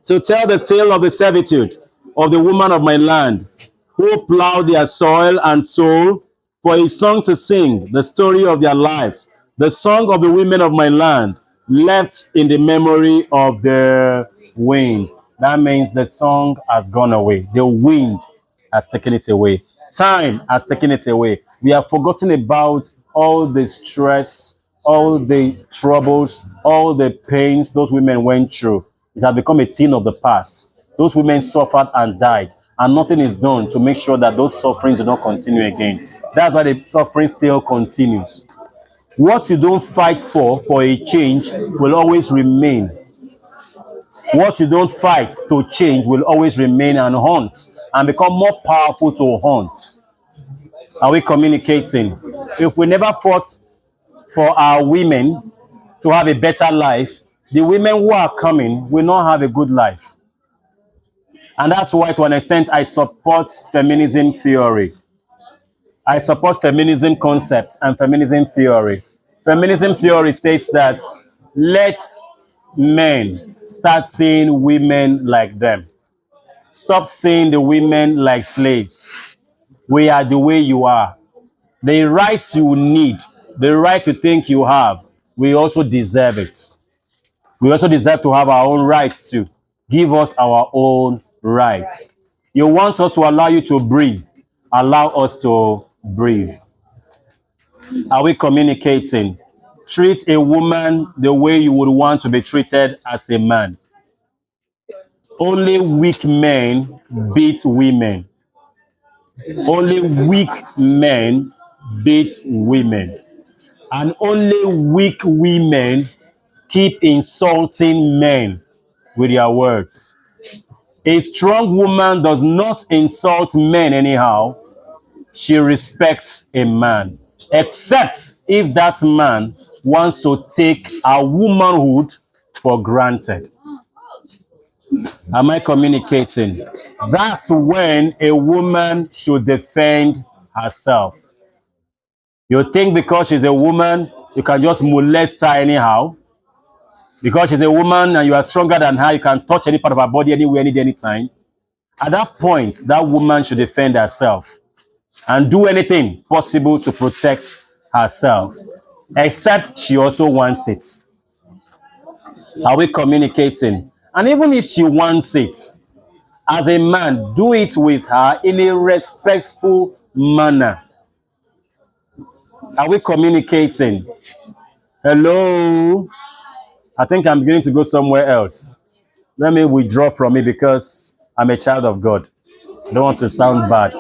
to tell the tale of the servitude of the woman of my land, who plowed their soil and soul for a song to sing, the story of their lives, the song of the women of my land, left in the memory of the wind. That means the song has gone away. The wind has taken it away. Time has taken it away. We have forgotten about all the stress, all the troubles, all the pains those women went through. It has become a thing of the past. Those women suffered and died, and nothing is done to make sure that those sufferings do not continue again. That's why the suffering still continues. What you don't fight for a change will always remain. What you don't fight to change will always remain and haunt and become more powerful to haunt. Are we communicating? If we never fought for our women to have a better life, the women who are coming will not have a good life. And that's why, to an extent, I support feminism theory. I support feminism concepts and feminism theory. Feminism theory states that let men start seeing women like them. Stop seeing the women like slaves. We are the way you are. The rights you need, the right you think you have, we also deserve it. We also deserve to have our own rights too. Give us our own rights. You want us to allow you to breathe. Allow us to breathe. Are we communicating? Treat a woman the way you would want to be treated as a man. Only weak men beat women. Only weak men beat women. And only weak women keep insulting men with their words. A strong woman does not insult men anyhow. She respects a man, except if that man wants to take our womanhood for granted. Am I communicating? That's when a woman should defend herself. You think because she's a woman, you can just molest her anyhow? Because she's a woman and you are stronger than her, you can touch any part of her body anywhere, anytime. At that point, that woman should defend herself and do anything possible to protect herself, except she also wants it. Are we communicating? And even if she wants it, as a man, do it with her in a respectful manner. Are we communicating? Hello? I think I'm going to go somewhere else. Let me withdraw from it because I'm a child of God. I don't want to sound bad.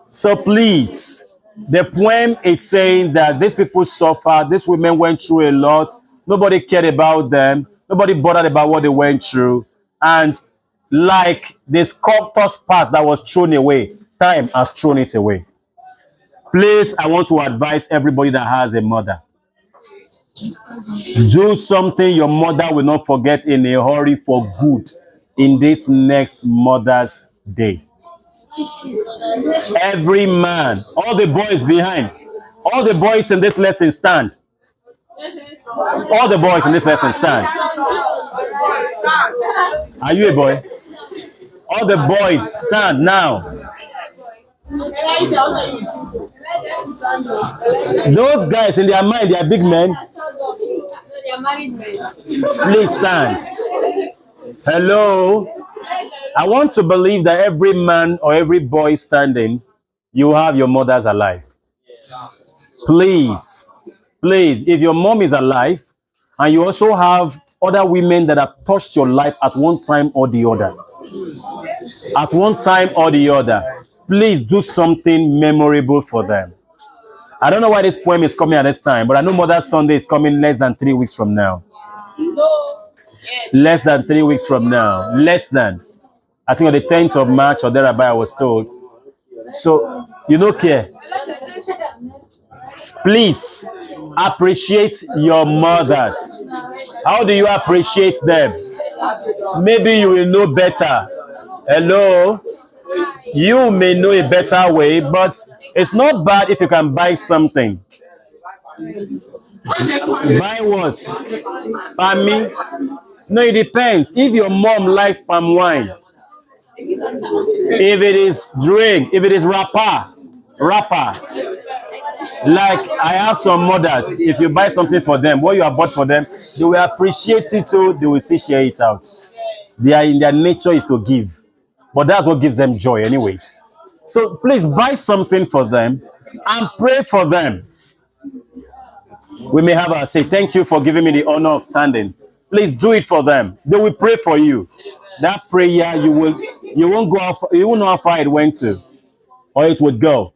So please, the poem is saying that these people suffer, these women went through a lot, nobody cared about them, nobody bothered about what they went through, and like the sculptor's past that was thrown away, time has thrown it away. Please, I want to advise everybody that has a mother. Do something your mother will not forget in a hurry for good in this next Mother's Day. Every man, all the boys behind, all the boys in this lesson stand. All the boys in this lesson stand. Are you a boy? All the boys stand now. Those guys in their mind, they are big men. Please stand. Hello. I want to believe that every man or every boy standing, you have your mothers alive. Please, please, if your mom is alive and you also have other women that have touched your life at one time or the other, please do something memorable for them. I don't know why this poem is coming at this time, but I know Mother's Sunday is coming less than 3 weeks from now. Less than 3 weeks from now. Less than. I think on the 10th of March or thereabout, I was told. So, you don't care. Please appreciate your mothers. How do you appreciate them? Maybe you will know better. Hello? You may know a better way, but it's not bad if you can buy something. Buy what? Palm me? No, it depends. If your mom likes palm wine, if it is drink, if it is rapper, like I have some mothers, if you buy something for them, what you have bought for them, they will appreciate it too, they will still share it out. They are in their nature is to give, but that's what gives them joy anyways. So please buy something for them and pray for them. We may have a say, thank you for giving me the honor of standing. Please do it for them. They will pray for you. That prayer, you won't go off, you won't know how far it went to, or it would go.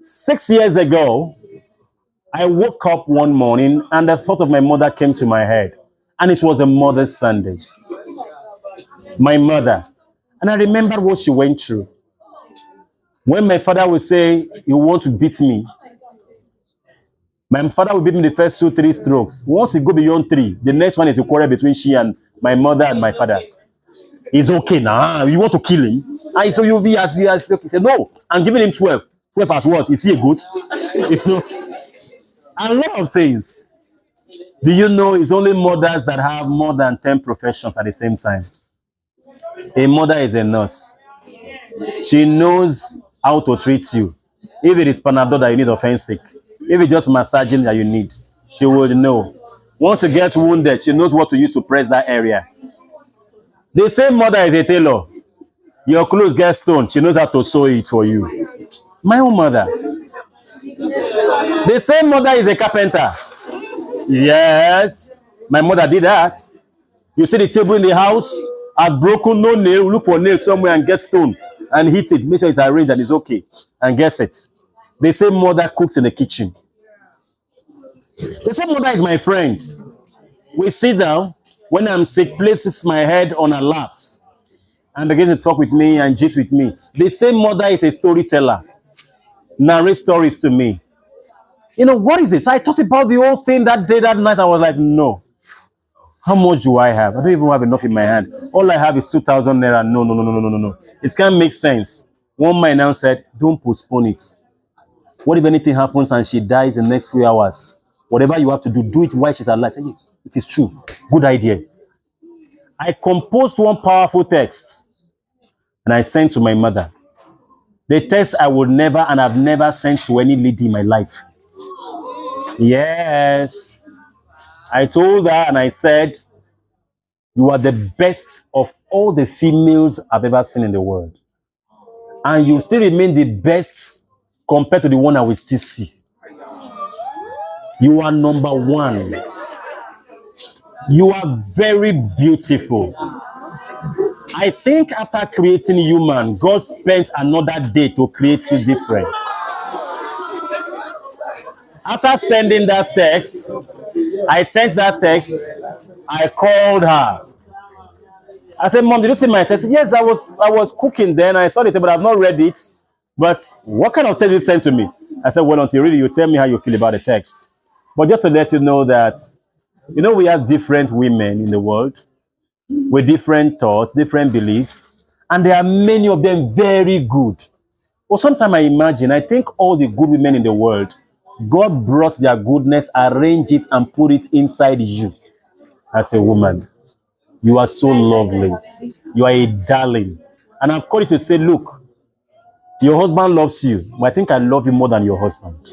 6 years ago, I woke up one morning and the thought of my mother came to my head. And it was a Mother's Sunday. My mother. And I remember what she went through. When my father would say, you want to beat me, my father would beat me the first 2-3 strokes. Once he go beyond 3, the next one is a quarrel between she and my mother and my father. It's okay now. You want to kill him? And so you'll be as okay. He said, no, I'm giving him 12. 12 as what? Is he a goat? You know? A lot of things. Do you know it's only mothers that have more than 10 professions at the same time? A mother is a nurse. She knows how to treat you. If it is Panadol that you need offensive, if it's just massaging that you need, she will know. Once you get wounded, she knows what to use to press that area. The same mother is a tailor. Your clothes get stone, she knows how to sew it for you. My own mother. The same mother is a carpenter. Yes, my mother did that. You see the table in the house has broken, no nail, look for nail somewhere and get stone and hit it. Make sure it's arranged and it's okay. And guess it. The same mother cooks in the kitchen. The same mother is my friend. We sit down. When I'm sick, places my head on her laps and begin to talk with me and gist with me. The same mother is a storyteller. Narrate stories to me. What is it? So I thought about the whole thing that day, that night. I was like, no. How much do I have? I don't even have enough in my hand. All I have is 2,000 naira. No, no, no, no, no, no, no. It can't make sense. One man now said, don't postpone it. What if anything happens and she dies in the next few hours? Whatever you have to do, do it while she's alive. I said, it is true. Good idea. I composed one powerful text and I sent to my mother. The text I would never and I've never sent to any lady in my life. Yes. I told her and I said, you are the best of all the females I've ever seen in the world. And you still remain the best compared to the one I will still see. You are number one. You are very beautiful. I think after creating human, God spent another day to create you different. After sending that text, I sent that text, I called her. I said, Mom, did you see my text? Yes, I was cooking then. I saw it, but I've not read it. But what kind of text you sent to me? I said, well, until you read it, you tell me how you feel about the text. But just to let you know that, we have different women in the world with different thoughts, different beliefs, and there are many of them very good. But sometimes I think all the good women in the world, God brought their goodness, arranged it, and put it inside you as a woman. You are so lovely. You are a darling. And I've called you to say, look, your husband loves you, but I think I love you more than your husband.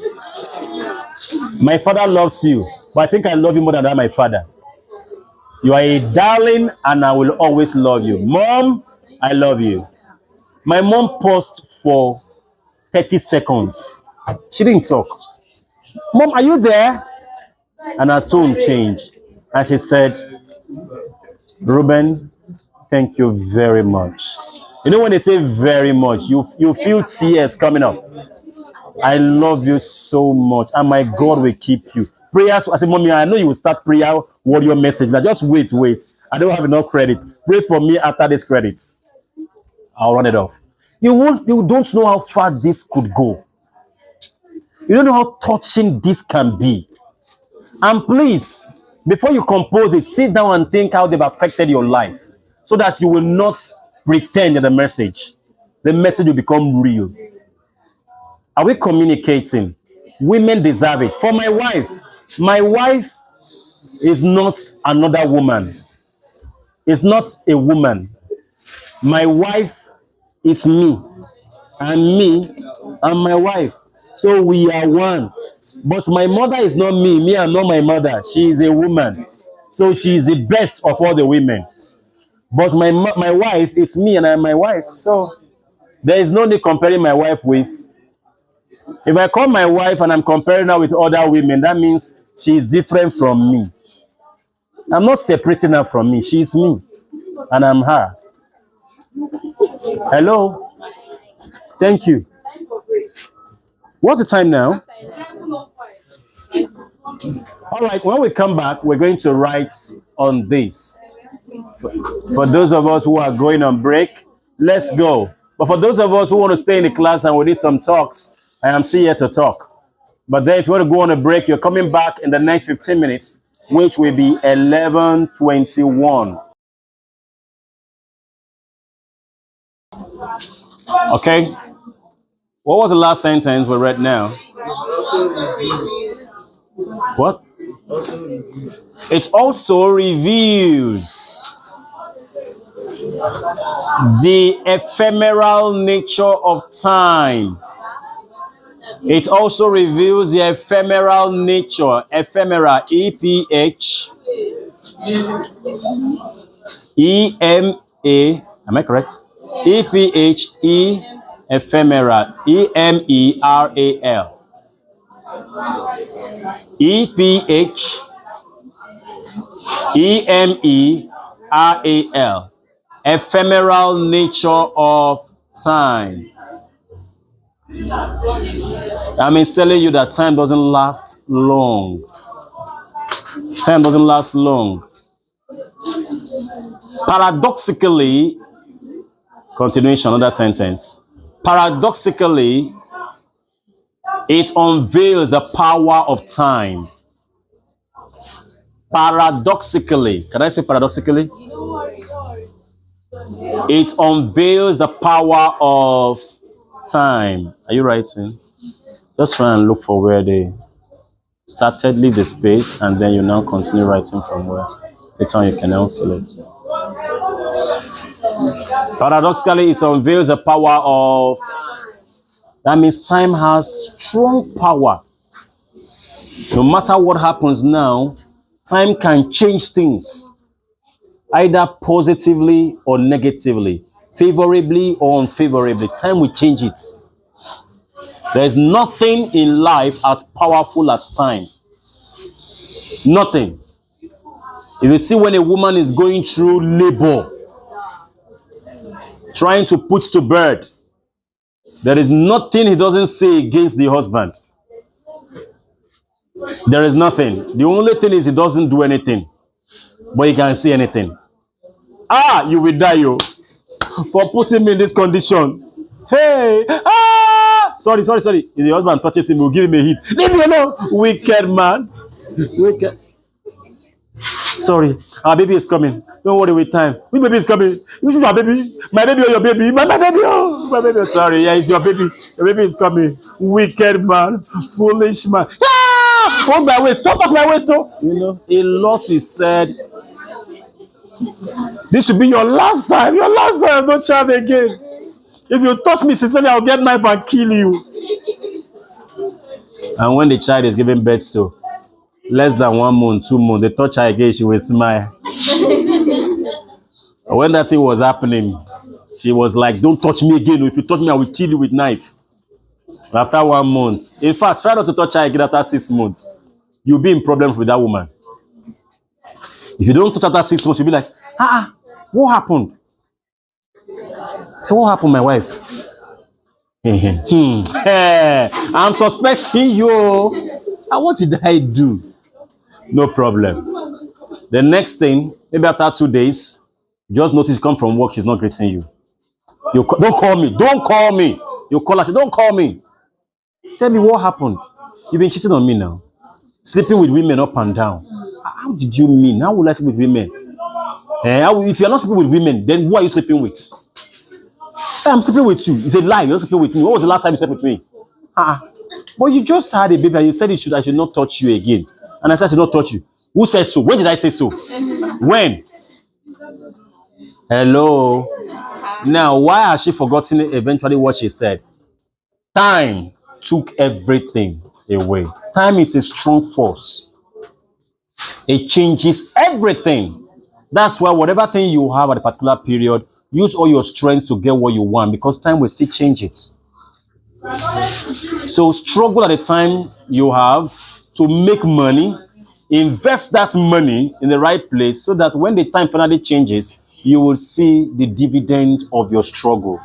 My father loves you, but I think I love you more than my father. You are a darling, and I will always love you. Mom, I love you. My mom paused for 30 seconds. She didn't talk. Mom, are you there? And her tone changed. And she said, Ruben, thank you very much. When they say very much, you feel tears coming up. I love you so much, and my God will keep you. Prayers. I said, Mommy, I know you will start prayer warrior message. Now just wait. I don't have enough credit. Pray for me after this credit. I'll run it off. You don't know how far this could go. You don't know how touching this can be. And please, before you compose it, sit down and think how they've affected your life, so that you will not pretend in the message. The message will become real. Are we communicating? Women deserve it. For my wife is not another woman. It's not a woman. My wife is me, and me and my wife. So we are one. But my mother is not me. Me and not my mother. She is a woman. So she is the best of all the women. But my wife is me, and I am my wife. So there is no need comparing my wife with. If I call my wife and I'm comparing her with other women, that means she is different from me. I'm not separating her from me. She is me, and I'm her. Hello? Thank you. What's the time now? All right, when we come back, we're going to write on this. For those of us who are going on break, let's go. But for those of us who want to stay in the class and we need some talks, I am still here to talk. But then if you want to go on a break, you're coming back in the next 15 minutes, which will be 11:21. Okay? What was the last sentence we read now? What? It also reveals the ephemeral nature of time. It also reveals the ephemeral nature. Ephemera, E-P-H-E-M-A. Am I correct? E-P-H-E, ephemera, E-M-E-R-A-L. E-P-H-E-M-E-R-A-L. Ephemeral nature of time. That means telling you that time doesn't last long. Time doesn't last long. Paradoxically, continuation of that sentence. Paradoxically, It unveils the power of time. Paradoxically, can I speak paradoxically? It unveils the power of time. Are you writing? Just try and look for where they started, leave the space, and then you now continue writing from where. Later on, you can now fill it. Paradoxically, it unveils the power of. That means time has strong power. No matter what happens now, time can change things, either positively or negatively, favorably or unfavorably. Time will change it. There is nothing in life as powerful as time. Nothing. If you see when a woman is going through labor, trying to put to bed, there is nothing he doesn't say against the husband. There is nothing. The only thing is he doesn't do anything, but he can say anything. Ah, you will die, yo, for putting me in this condition. Hey, sorry. If the husband touches him, he will give him a hit. Leave me alone, wicked man. Wicked. Sorry, our baby is coming. Don't worry with time. Which baby is coming? Which is your baby? My baby or your baby? My baby, oh, my baby. Sorry, yeah, it's your baby. Your baby is coming. Wicked man, foolish man. Ah! Hold my waist. Don't touch my waist, though. You know, a lot is said. This will be your last time. Your last time. Don't child again. If you touch me sincerely, I'll get knife and kill you. And when the child is giving birth to less than 1 month, 2 months, they touch her again, she will smile. When that thing was happening, she was like, don't touch me again. If you touch me, I will kill you with knife. After 1 month, in fact, try not to touch her again after 6 months. You'll be in problems with that woman. If you don't touch her after 6 months, you'll be like, what happened? So what happened, my wife? I'm suspecting you. What did I do? No problem. The next thing, maybe after 2 days, just notice you come from work, she's not greeting you. Don't call me. Don't call me. You call her, don't call me. Tell me what happened. You've been cheating on me now. Sleeping with women up and down. How did you mean? How will I sleep with women? If you're not sleeping with women, then who are you sleeping with? Say I'm sleeping with you. It's a lie. You're not sleeping with me. When was the last time you slept with me? But you just had a baby and you said I should not touch you again. And I said I should not touch you. Who says so? When did I say so? When? Hello? Now, why has she forgotten eventually what she said? Time took everything away. Time is a strong force. It changes everything. That's why whatever thing you have at a particular period, use all your strengths to get what you want, because time will still change it. So struggle at the time you have to make money, invest that money in the right place so that when the time finally changes, you will see the dividend of your struggle.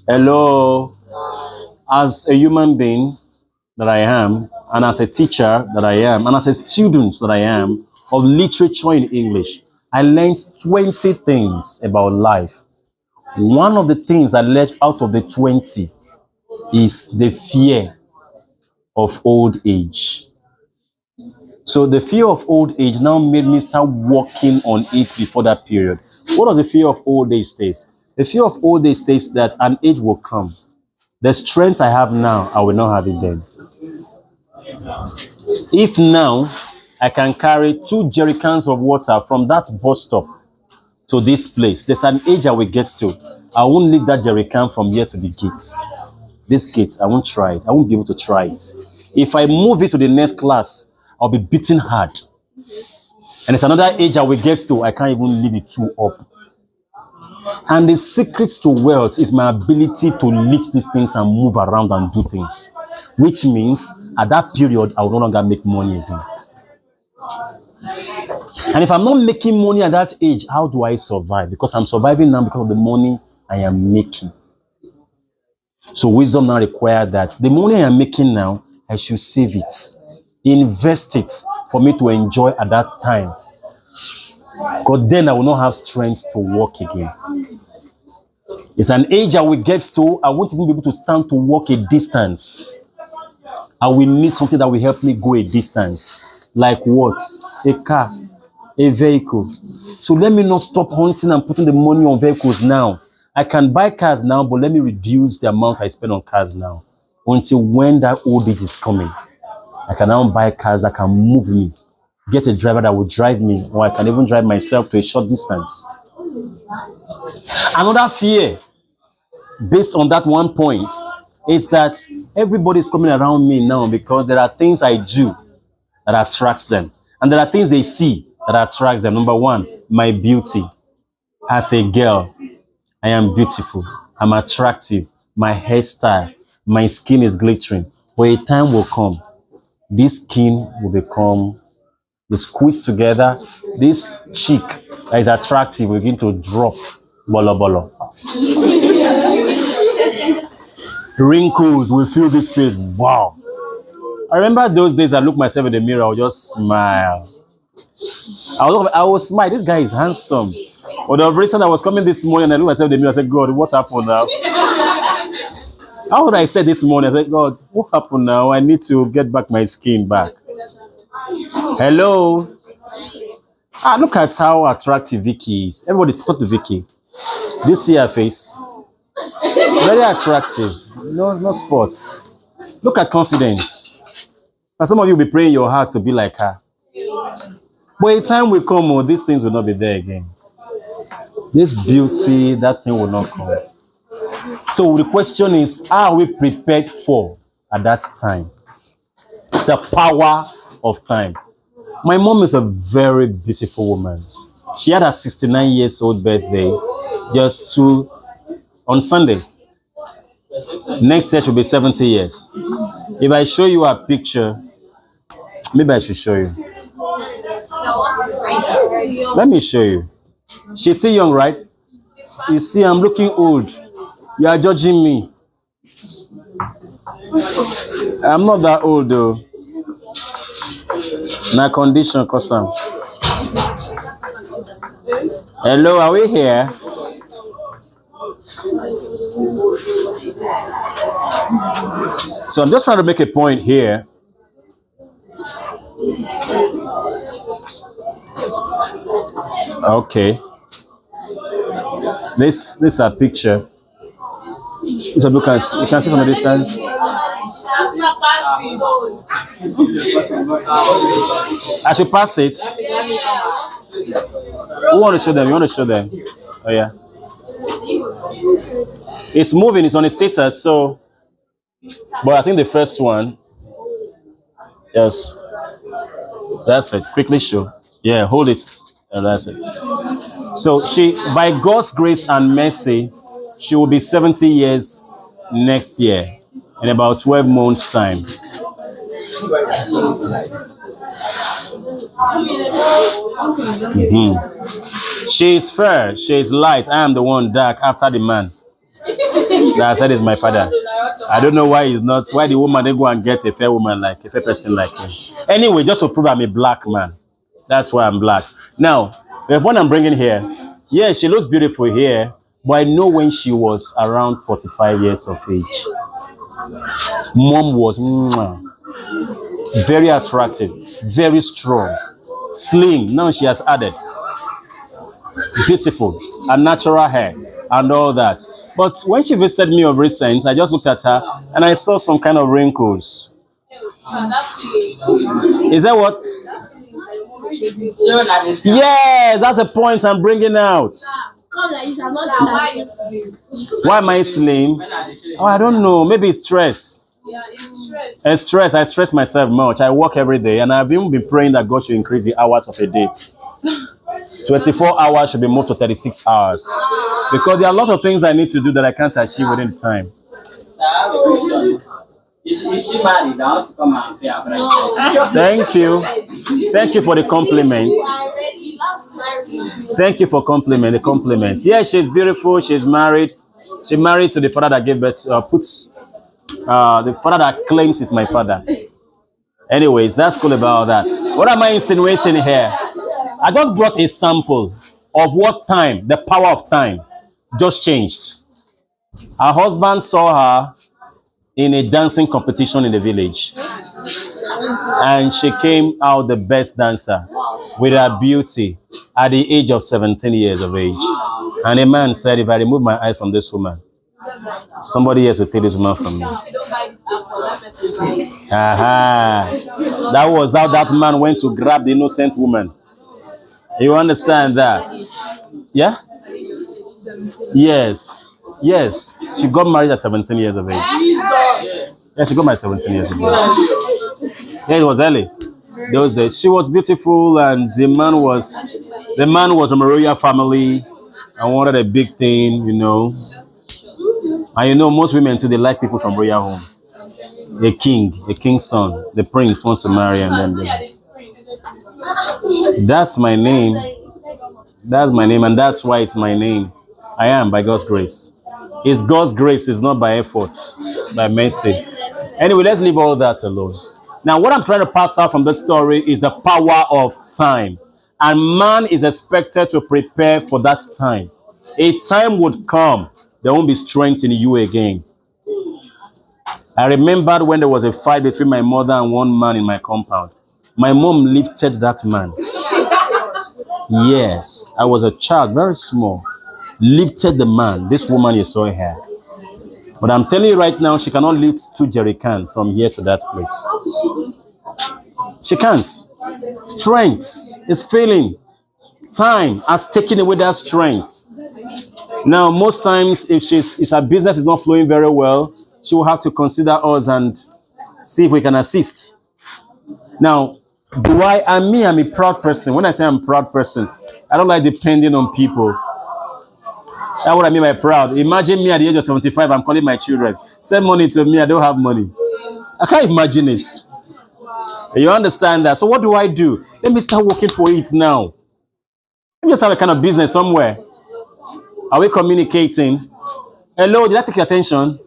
Hello? As a human being that I am, and as a teacher that I am, and as a student that I am of literature in English, I learned 20 things about life. One of the things I learned out of the 20 is the fear of old age. So the fear of old age now made me start working on it before that period. What does the fear of old age states? The fear of old age states that an age will come. The strength I have now, I will not have it then. If now I can carry 2 jerrycans of water from that bus stop to this place, there's an age I will get to. I won't leave that jerrycan from here to the gates. This gate, I won't try it. I won't be able to try it. If I move it to the next class, I'll be beaten hard. And it's another age I will get to, I can't even leave it 2 up. And the secret to wealth is my ability to lift these things and move around and do things. Which means, at that period, I will no longer make money again. And if I'm not making money at that age, how do I survive? Because I'm surviving now because of the money I am making. So wisdom now requires that the money I am making now, I should save it, invest it for me to enjoy at that time. Because then I will not have strength to walk again. It's an age I will get to, I won't even be able to stand to walk a distance. I will need something that will help me go a distance. Like what? A car, a vehicle. So let me not stop hunting and putting the money on vehicles now. I can buy cars now, but let me reduce the amount I spend on cars now. Until when that old age is coming, I can now buy cars that can move me. Get a driver that will drive me, or I can even drive myself to a short distance. Another fear, based on that one point, is that everybody's coming around me now because there are things I do that attracts them. And there are things they see that attracts them. Number one, my beauty. As a girl, I am beautiful. I'm attractive. My hairstyle, my skin is glittering. But a time will come, this skin will become squeezed together. This cheek that is attractive will begin to drop. Bolo bolo. Wrinkles will fill this face. Wow. I remember those days I looked myself in the mirror, I would just smile. I would smile. This guy is handsome. But the reason I was coming this morning, I looked myself in the mirror, I said, God, what happened now? How would I say this morning? I said, God, what happened now? I need to get back my skin back. Hello. Look at how attractive Vicky is. Everybody talk to Vicky. Do you see her face? Very attractive. No sports. Look at confidence. And some of you will be praying your hearts to be like her. But a time will come, these things will not be there again. This beauty, that thing will not come. So the question is, how are we prepared for at that time? The power of time. My mom is a very beautiful woman. She had her 69 years old birthday just on Sunday. Next year she'll be 70 years. If I show you a picture, maybe I should show you. Let me show you. She's still young, right? You see, I'm looking old. You are judging me. I'm not that old though. My condition, cause I'm. Hello, are we here? So I'm just trying to make a point here. Okay. This is a picture. So you can see from the distance. I should pass it. Who want to show them? You want to show them? Oh yeah. It's moving. It's on a status. So, but I think the first one. Yes. That's it. Quickly show. Yeah, hold it. That's it. So by God's grace and mercy, she will be 70 years next year, in about 12 months' time. Mm-hmm. She is fair, she is light. I am the one dark after the man that I said is my father. I don't know why the woman didn't go and get a fair woman, like a fair person like him. Anyway, just to prove I'm a black man. That's why I'm black. Now, the point I'm bringing here, yeah, she looks beautiful here, but I know when she was around 45 years of age, mom was very attractive, very strong, slim. Now she has added beautiful and natural hair and all that. But when she visited me of recent, I just looked at her and I saw some kind of wrinkles. Is that what? Yeah, that's the point I'm bringing out. Why am I slim? Oh, I don't know. Maybe it's stress. Yeah, it's stress. It's stress. I stress myself much. I work every day, and I've even been praying that God should increase the hours of a day. 24 hours should be moved to 36 hours. Because there are a lot of things I need to do that I can't achieve within the time. Is she married? Thank you. Thank you for the compliment. Thank you for the compliment. Yeah, she's beautiful. She's married. She's married to the father that gave birth, the father that claims is my father. Anyways, that's cool about that. What am I insinuating here? I just brought a sample of what time, the power of time, just changed. Her husband saw her in a dancing competition in the village. And she came out the best dancer with her beauty at the age of 17 years of age. And a man said, if I remove my eye from this woman, somebody else will take this woman from me. Aha. That was how that man went to grab the innocent woman. You understand that? Yeah? Yes. Yes. She got married at 17 years of age. Yeah, she got married at 17 years of age. Yeah, it was early. Those days. She was beautiful, and the man was from a royal family and wanted a big thing, you know. And you know, most women too, they like people from royal home. A king's son, the prince wants to marry, and then that's my name. That's my name, and that's why it's my name. I am by God's grace. It's God's grace, it's not by effort, by mercy. Anyway, let's leave all that alone. Now, what I'm trying to pass out from this story is the power of time. And man is expected to prepare for that time. A time would come, there won't be strength in you again. I remembered when there was a fight between my mother and one man in my compound. My mom lifted that man. Yes, I was a child, very small. Lifted the man, this woman you saw here. But I'm telling you right now, she cannot lift 2 jerrycans from here to that place. She can't. Strength is failing. Time has taken away that strength. Now, most times, if her business is not flowing very well, she will have to consider us and see if we can assist. Now, I'm a proud person. When I say I'm a proud person, I don't like depending on people. That's what I mean by proud. Imagine me at the age of 75, I'm calling my children. Send money to me, I don't have money. I can't imagine it. You understand that? So what do? Let me start working for it now. Let me just have a kind of business somewhere. Are we communicating? Hello, did I take your attention?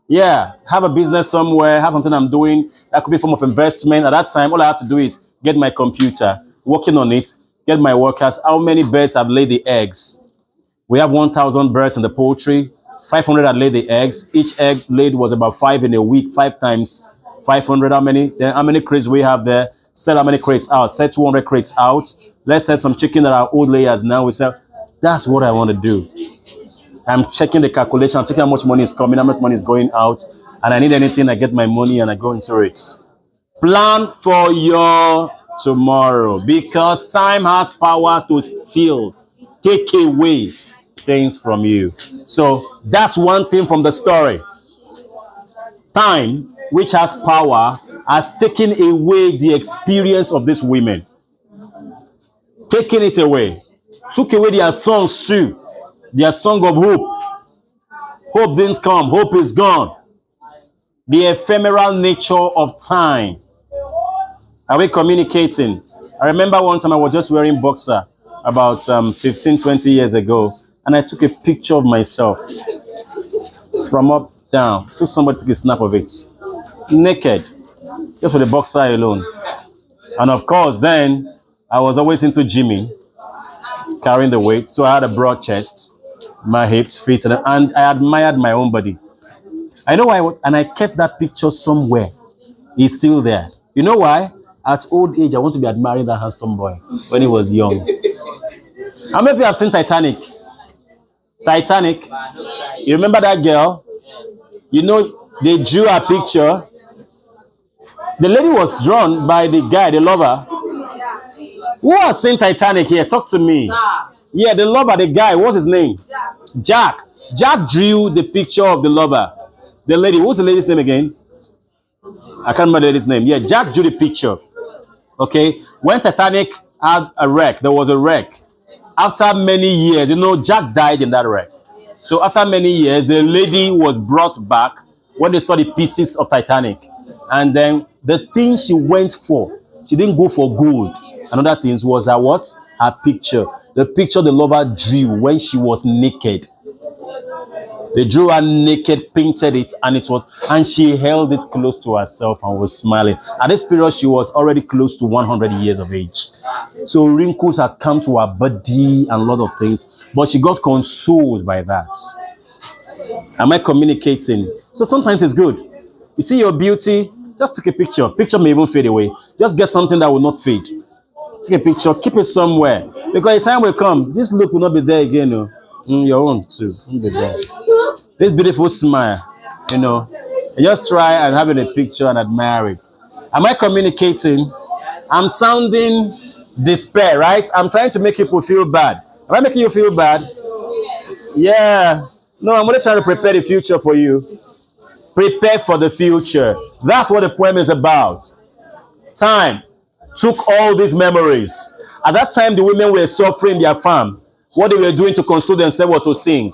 Yeah, have a business somewhere, have something I'm doing. That could be a form of investment. At that time, all I have to do is get my computer, working on it, get my workers. How many birds have laid the eggs? We have 1,000 birds in the poultry. 500 had laid the eggs. Each egg laid was about 5 in a week. 5 times 500. How many? Then how many crates we have there? Sell how many crates out? Sell 200 crates out. Let's sell some chicken that are old layers now. We sell. That's what I want to do. I'm checking the calculation. I'm checking how much money is coming, how much money is going out. And I need anything, I get my money and I go into it. Plan for your tomorrow, because time has power to steal, take away things from you. So that's one thing from the story. Time, which has power, has taken away the experience of these women. Taking it away. Took away their songs too. Their song of hope. Hope didn't come. Hope is gone. The ephemeral nature of time. Are we communicating? I remember one time I was just wearing boxer about 15, 20 years ago. And I took a picture of myself from up down. Somebody took a snap of it. Naked. Just with the boxer alone. And of course, then I was always into gymming, carrying the weight. So I had a broad chest, my hips, feet, and I admired my own body. I know why, and I kept that picture somewhere. It's still there. You know why? At old age, I want to be admiring that handsome boy when he was young. How many of you have seen Titanic? Titanic? You remember that girl? You know, they drew a picture. The lady was drawn by the guy, the lover. Who has seen Titanic here? Talk to me. Yeah, the lover, the guy, what's his name? Jack. Jack drew the picture of the lover. The lady, what's the lady's name again? I can't remember the lady's name. Yeah, Jack drew the picture. Okay, when Titanic had a wreck, there was a wreck. After many years, you know, Jack died in that wreck. So after many years, the lady was brought back when they saw the pieces of Titanic. And then the thing she went for, she didn't go for gold. Another thing was her what? Her picture. The picture the lover drew when she was naked. They drew her naked, painted it, and she held it close to herself and was smiling. At this period, she was already close to 100 years of age. So wrinkles had come to her body and a lot of things, but she got consoled by that. Am I communicating? So sometimes it's good. You see your beauty, just take a picture. Picture may even fade away. Just get something that will not fade. Take a picture, keep it somewhere. Because the time will come, this look will not be there again. No? Your own too. Won't be there. This beautiful smile, you know. Just try and have it in a picture and admire it. Am I communicating? I'm sounding despair, right? I'm trying to make people feel bad. Am I making you feel bad? Yeah. No, I'm only trying to prepare the future for you. Prepare for the future. That's what the poem is about. Time took all these memories. At that time, the women were suffering their farm. What they were doing to console themselves was to sing.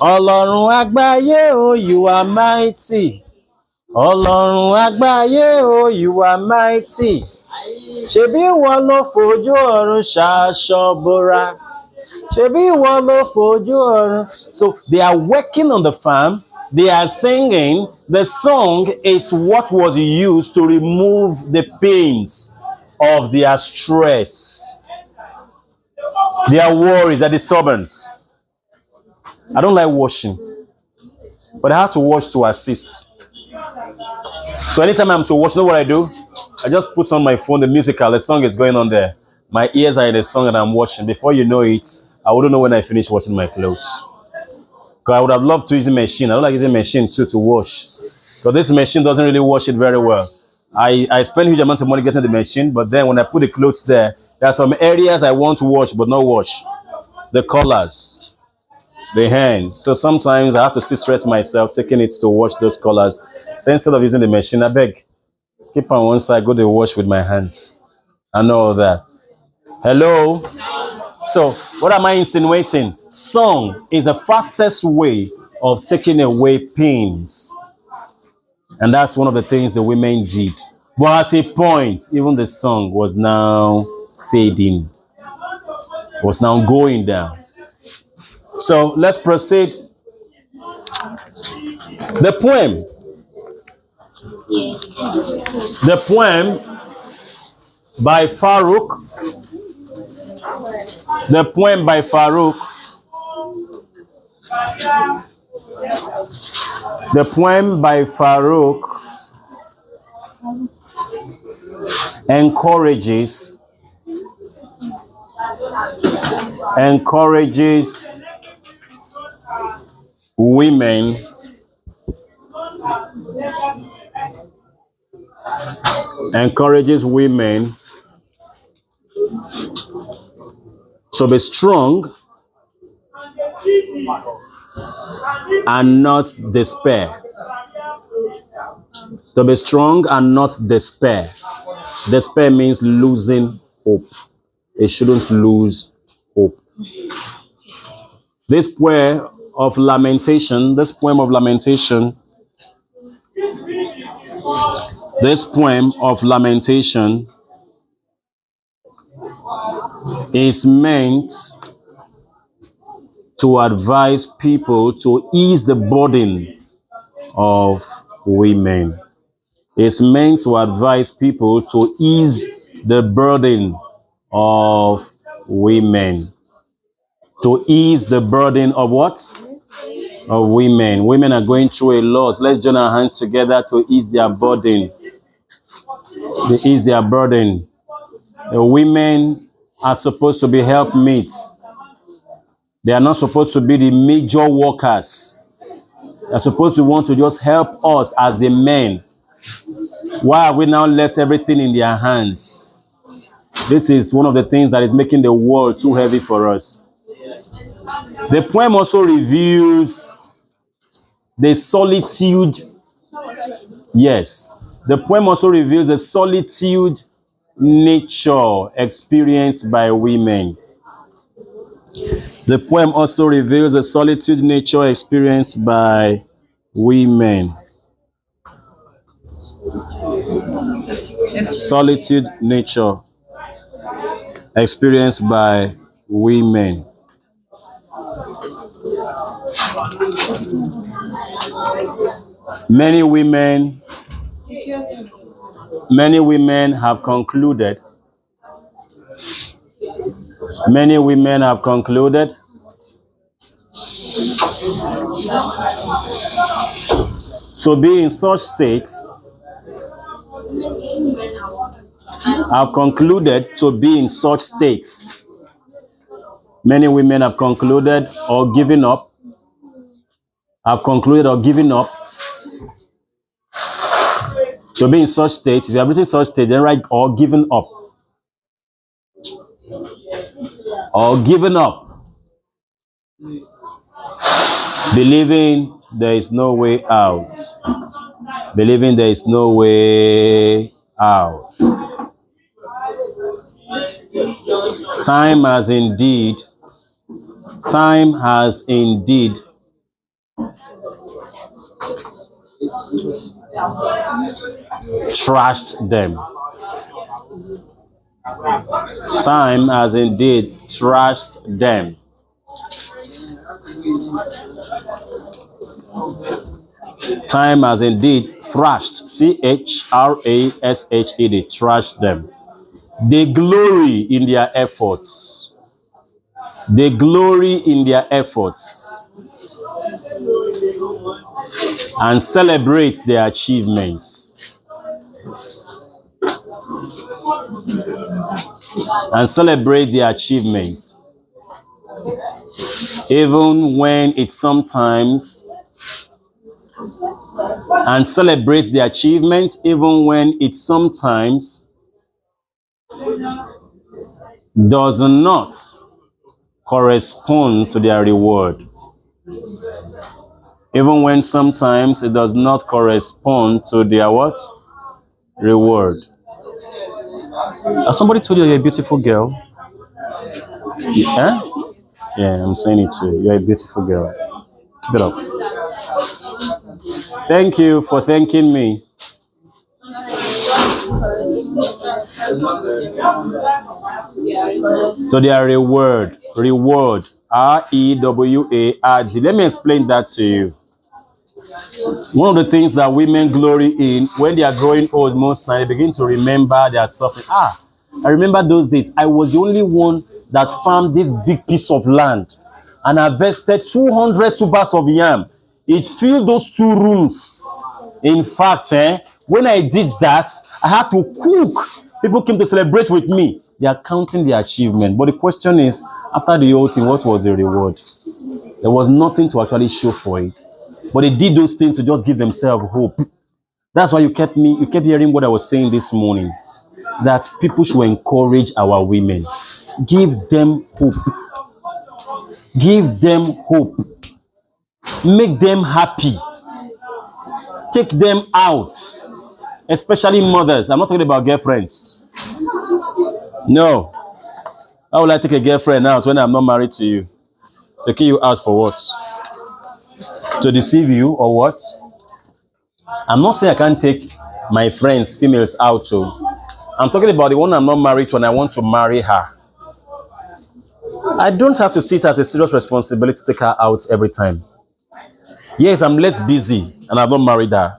Ọlọ́run àgbáyé, oh, you are mighty. Ọlọ́run àgbáyé, oh, you are mighty. Ṣebí ìwọ ló fojú ọ̀run ṣaṣọ bora. Ṣebí ìwọ ló fojú ọ̀run. So they are working on the farm. They are singing. The song is what was used to remove the pains of their stress, their worries, their disturbance. I don't like washing, but I have to wash to assist. So anytime I'm to watch, you know what I do? I just put on my phone the musical, the song is going on there. My ears are in the song and I'm watching. Before you know it, I wouldn't know when I finish washing my clothes. Because I would have loved to use a machine. I don't like using a machine too to wash. Because this machine doesn't really wash it very well. I spend huge amounts of money getting the machine, but then when I put the clothes there are some areas I want to wash but not wash. The collars, the hands. So sometimes I have to still stress myself taking it to wash those collars. So instead of using the machine, I beg, keep on one side, go to wash with my hands. I know all that. Hello? So what am I insinuating? Song is the fastest way of taking away pains. And that's one of the things the women did. But at a point, even the song was now fading, was now going down. So let's proceed. The poem. The poem by Farouk. The poem by Farouk. The poem by Farouk encourages women to be strong and not despair. To be strong and not despair. Despair means losing hope. It shouldn't lose hope. This poem of lamentation is meant to advise people to ease the burden of women. It's meant to advise people to ease the burden of women. To ease the burden of what? Of women. Women are going through a lot. Let's join our hands together to ease their burden. To ease their burden. The women are supposed to be helpmates. They are not supposed to be the major workers. They're supposed to want to just help us as a men. Why have we now left everything in their hands? This is one of the things that is making the world too heavy for us. The poem also reveals the solitude. Yes. The poem also reveals the solitude nature experienced by women. The poem also reveals the solitude nature experienced by women. Solitude nature experienced by women. Many women have concluded To be in such states, I've concluded to be in such states. Many women have concluded or given up. Have concluded or given up to be in such states. If you have written such state, then write or given up. Or given up. Believing there is no way out. Believing there is no way out. Time has indeed trashed them. Time has indeed trashed them. Time has indeed thrashed, T-H-R-A-S-H-E-D, trashed them. They glory in their efforts. They glory in their efforts and celebrate their achievements. And celebrate their achievements. Even when it sometimes and celebrate their achievements even when it sometimes does not correspond to their reward. Even when sometimes it does not correspond to their what? Reward. Has somebody told you you're a beautiful girl? Yeah? Yeah, I'm saying it too. You're a beautiful girl. Keep it up. Thank you for thanking me. To their reward. Reward. R-E-W-A-R-D. Let me explain that to you. One of the things that women glory in when they are growing old, most times they begin to remember their suffering. I remember those days. I was the only one that farmed this big piece of land and harvested 200 tubers of yam. It filled those 2 rooms. In fact, when I did that, I had to cook. People came to celebrate with me. They are counting their achievement. But the question is, after the whole thing, what was the reward? There was nothing to actually show for it. But they did those things to just give themselves hope. That's why you kept hearing what I was saying this morning. That people should encourage our women. Give them hope. Give them hope. Make them happy. Take them out. Especially mothers. I'm not talking about girlfriends. No. How will I take a girlfriend out when I'm not married to you? Taking you out for what? To deceive you or what? I'm not saying I can't take my friends, females, out too. I'm talking about the one I'm not married to and I want to marry her. I don't have to see it as a serious responsibility to take her out every time. Yes, I'm less busy and I've not married her.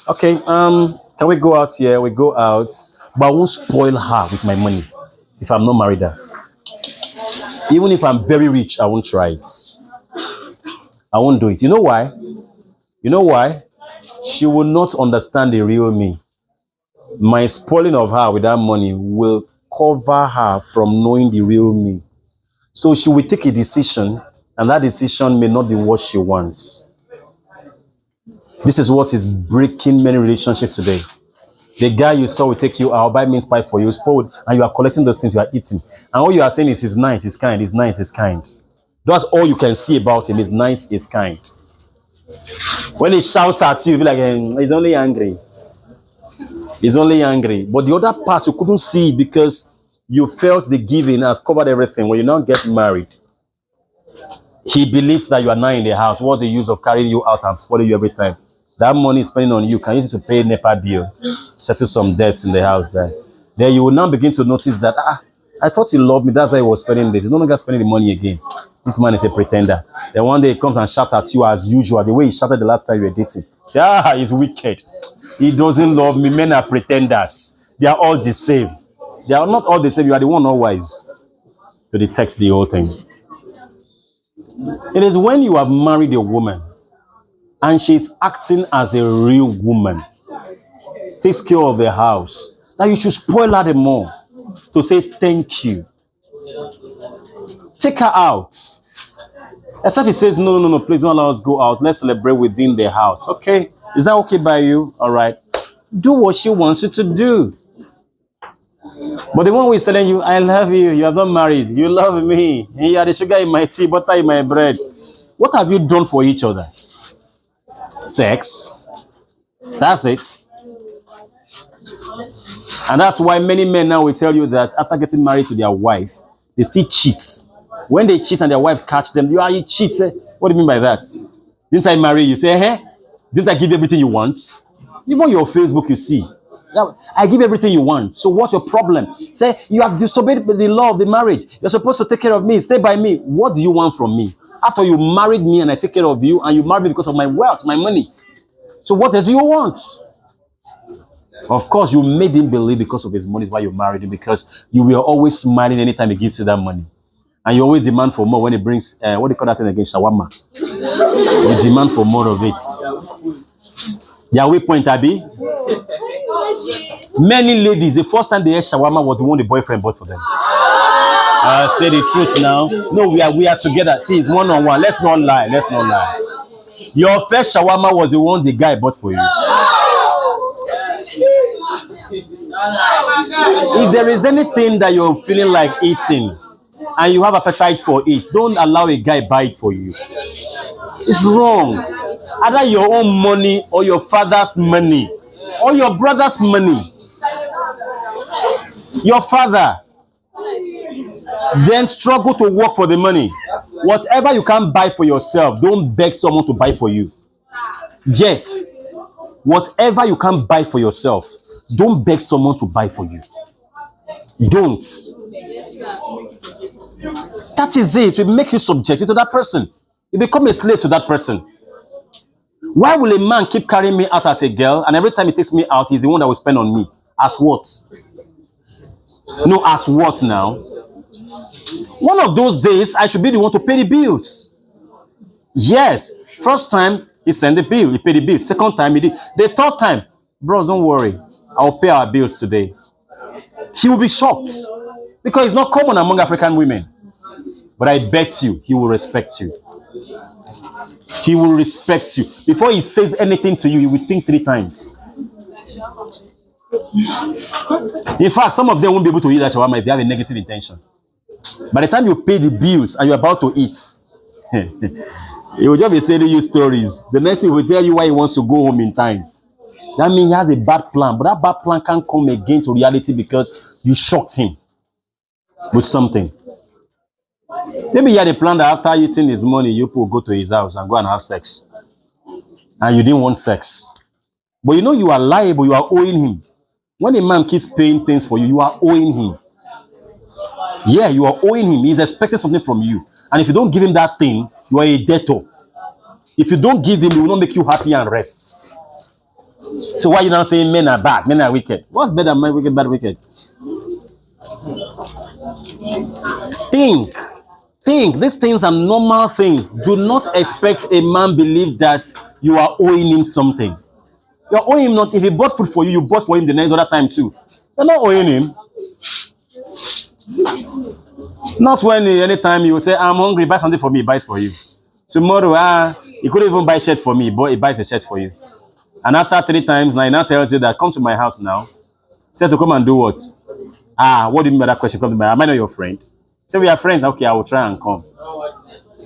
Okay, can we go out here? We go out, but I won't spoil her with my money if I'm not married her. Even if I'm very rich, I won't try it. I won't do it. You know why? You know why? She will not understand the real me. My spoiling of her with that money will cover her from knowing the real me. So she will take a decision, and that decision may not be what she wants. This is what is breaking many relationships today. The guy you saw will take you out, buy mince pie for you, spoiled, and you are collecting those things you are eating. And all you are saying is he's nice, he's kind, he's nice, he's kind. That's all you can see about him. He's nice, he's kind. When he shouts at you, you'll be like, he's only angry. He's only angry. But the other part, you couldn't see it because you felt the giving has covered everything. When you now get married, he believes that you are now in the house. What's the use of carrying you out and spoiling you every time? That money is spending on you. Can use it to pay NEPA bill, settle some debts in the house there. Then you will now begin to notice that, I thought he loved me. That's why he was spending this. He's no longer spending the money again. This man is a pretender. Then one day he comes and shouts at you as usual, the way he shouted the last time you were dating. Say, he's wicked. He doesn't love me. Men are pretenders. They are all the same. They are not all the same. You are the one not wise to detect the whole thing. It is when you have married a woman and she's acting as a real woman, takes care of the house, that you should spoil her the more to say thank you. Take her out. Except he says, no, no, no, no, please don't allow us go out. Let's celebrate within the house. Okay? Is that okay by you? All right. Do what she wants you to do. But the one who is telling you, I love you, you are not married, you love me, and you are the sugar in my tea, butter in my bread. What have you done for each other? Sex. That's it. And that's why many men now will tell you that after getting married to their wife, they still cheat. When they cheat and their wife catch them, you cheat. What do you mean by that? Didn't I marry you? Say, didn't I give you everything you want? Even your Facebook, you see. I give everything you want. So what's your problem? Say, you have disobeyed the law of the marriage. You're supposed to take care of me, stay by me. What do you want from me? After you married me and I take care of you, and you married me because of my wealth, my money. So what does you want? Of course, you made him believe because of his money why you married him, because you were always smiling anytime he gives you that money. And you always demand for more when he brings, what do you call that thing again? Shawarma. You demand for more of it. Their waypoint, Abby. Many ladies, the first time they ate shawarma was the one the boyfriend bought for them. Say the truth now. No, we are together. See, it's one-on-one. Let's not lie. Let's not lie. Your first shawarma was the one the guy bought for you. If there is anything that you're feeling like eating and you have appetite for it, don't allow a guy buy it for you. It's wrong. Either your own money or your father's money or your brother's money. Your father then struggle to work for the money. Whatever you can't buy for yourself, don't beg someone to buy for you. Yes. Whatever you can't buy for yourself, don't beg someone to buy for you. Don't. That is it. It will make you subjected to that person. You become a slave to that person. Why will a man keep carrying me out as a girl, and every time he takes me out, he's the one that will spend on me? As what? No, as what now? One of those days, I should be the one to pay the bills. Yes. First time, he sent the bill. He paid the bill. Second time, he did. The third time, bros, don't worry. I'll pay our bills today. He will be shocked. Because it's not common among African women. But I bet you, he will respect you. He will respect you. Before he says anything to you, he will think 3 times. In fact, some of them won't be able to eat that shawarma if they have a negative intention. By the time you pay the bills and you're about to eat, he will just be telling you stories. The next thing he will tell you why he wants to go home in time. That means he has a bad plan. But that bad plan can't come again to reality because you shocked him with something. Maybe he had a plan that after eating his money, you will go to his house and go and have sex. And you didn't want sex. But you know you are liable, you are owing him. When a man keeps paying things for you, you are owing him. Yeah, you are owing him. He's expecting something from you. And if you don't give him that thing, you are a debtor. If you don't give him, he will not make you happy and rest. So why are you now saying men are bad, men are wicked? What's better than man, wicked, bad, wicked? Think. These things are normal things. Do not expect a man believe that you are owing him something. You're owing him not. If he bought food for you, you bought for him the next other time too. You're not owing him. Not when anytime you would say, I'm hungry, buy something for me, he buys for you. Tomorrow, he couldn't even buy a shirt for me, but he buys a shirt for you. And after 3 times, now he now tells you that come to my house now. Say to come and do what? What do you mean by that question? Come to my, am I not your friend? Say we are friends. Okay, I will try and come.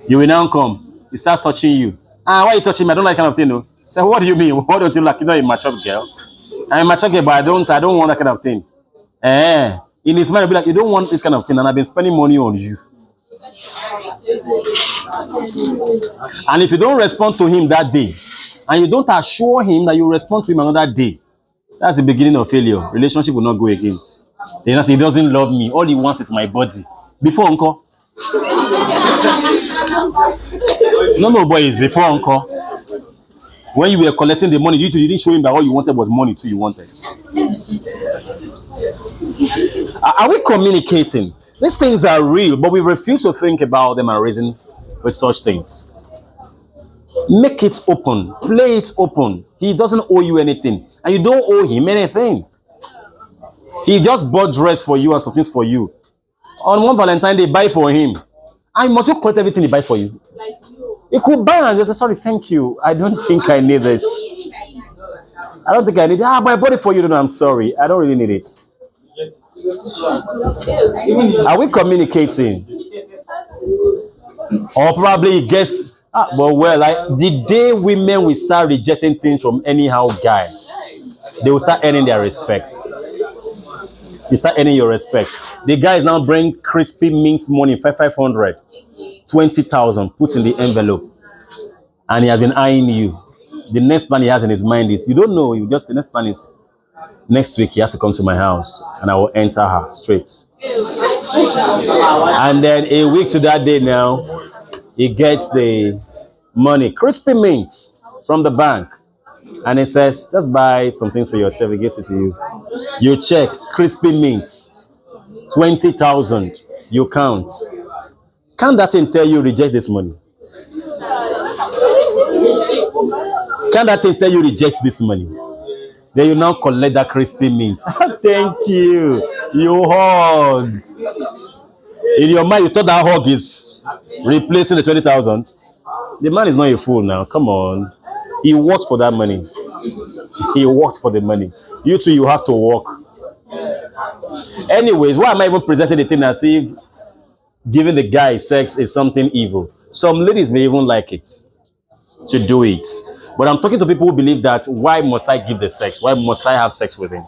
You will now come. He starts touching you. Why are you touching me? I don't like that kind of thing, no. Say, what do you mean? What don't you like? You're not a mature girl. I'm a mature girl, but I don't want that kind of thing. In his mind, he'll be like, you don't want this kind of thing, and I've been spending money on you. And if you don't respond to him that day, and you don't assure him that you respond to him another day, that's the beginning of failure. Relationship will not go again. Then he doesn't love me. All he wants is my body. Before uncle. No, boys, before uncle. When you were collecting the money, you didn't show him that all you wanted was money too. You wanted. Are we communicating? These things are real, but we refuse to think about them and reason with such things. Make it open. Play it open. He doesn't owe you anything. And you don't owe him anything. He just bought dress for you and some things for you. On one Valentine, they buy for him. And must you collect everything he buy for you? He could buy and just say, sorry, thank you. I don't think I need this. I don't think I need it. But I bought it for you. No, I'm sorry. I don't really need it. Are we communicating? Or probably he gets, the day women will start rejecting things from anyhow guy, they will start earning their respect. You start earning your respect. The guy is now bring crispy mince money, 500, 20,000, puts in the envelope, and he has been eyeing you. The next plan he has in his mind is, you don't know, the next plan is, next week he has to come to my house and I will enter her straight. And then a week to that day now, he gets the money, crispy mints from the bank. And he says, just buy some things for yourself. He gives it to you. You check, crispy mints, 20,000. You count. Can that thing tell you reject this money? Can that thing tell you reject this money? Then you now collect that crispy mints. Thank you. You hug. In your mind, you thought that hug is replacing the 20,000. The man is not a fool now. Come on. He worked for that money. He worked for the money. You too, you have to work. Anyways, why am I even presenting the thing as if giving the guy sex is something evil? Some ladies may even like it to do it. But I'm talking to people who believe that, why must I give the sex? Why must I have sex with him?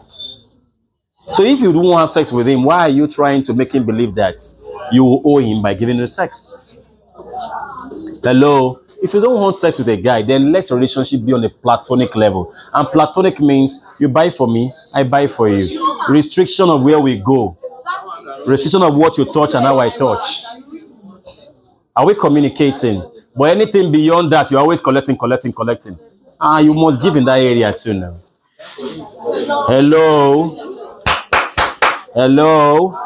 So if you don't have sex with him, why are you trying to make him believe that you owe him by giving him sex? Hello? If you don't want sex with a guy, then let your relationship be on a platonic level. And platonic means you buy for me, I buy for you. Restriction of where we go. Restriction of what you touch and how I touch. Are we communicating? But anything beyond that, you're always collecting. You must give in that area too now. Hello? Hello?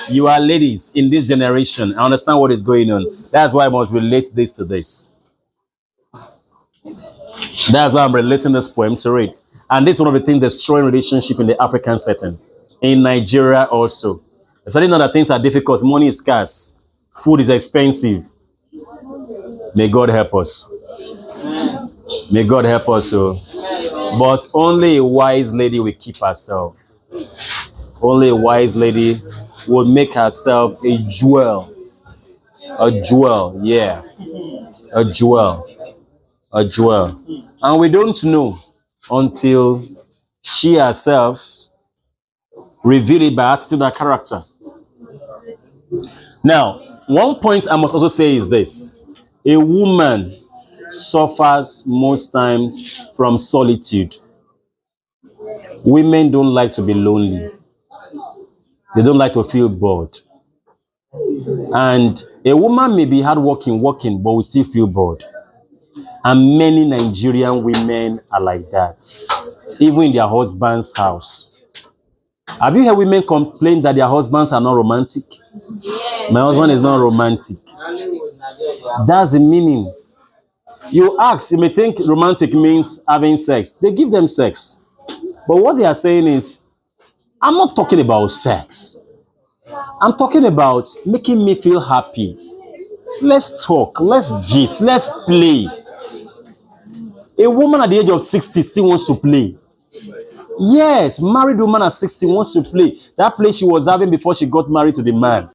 You are ladies in this generation. I understand what is going on. That's why I must relate this to this. That's why I'm relating this poem to read. And this is one of the things destroying relationship in the African setting. In Nigeria also. Especially now that things are difficult. Money is scarce. Food is expensive. May God help us. May God help us. But only a wise lady will keep herself. Only a wise lady will make herself a jewel. A jewel, yeah. A jewel. A jewel. And we don't know until she herself reveals it by attitude and character. Now, one point I must also say is this. A woman suffers most times from solitude. Women don't like to be lonely. They don't like to feel bored. And a woman may be hardworking, working, but will still feel bored. And many Nigerian women are like that, even in their husband's house. Have you heard women complain that their husbands are not romantic? Yes. My husband is not romantic. That's the meaning. You ask, you may think romantic means having sex. They give them sex. But what they are saying is, I'm not talking about sex. I'm talking about making me feel happy. Let's talk, let's gist, let's play. A woman at the age of 60 still wants to play. Yes, married woman at 60 wants to play. That play she was having before she got married to the man.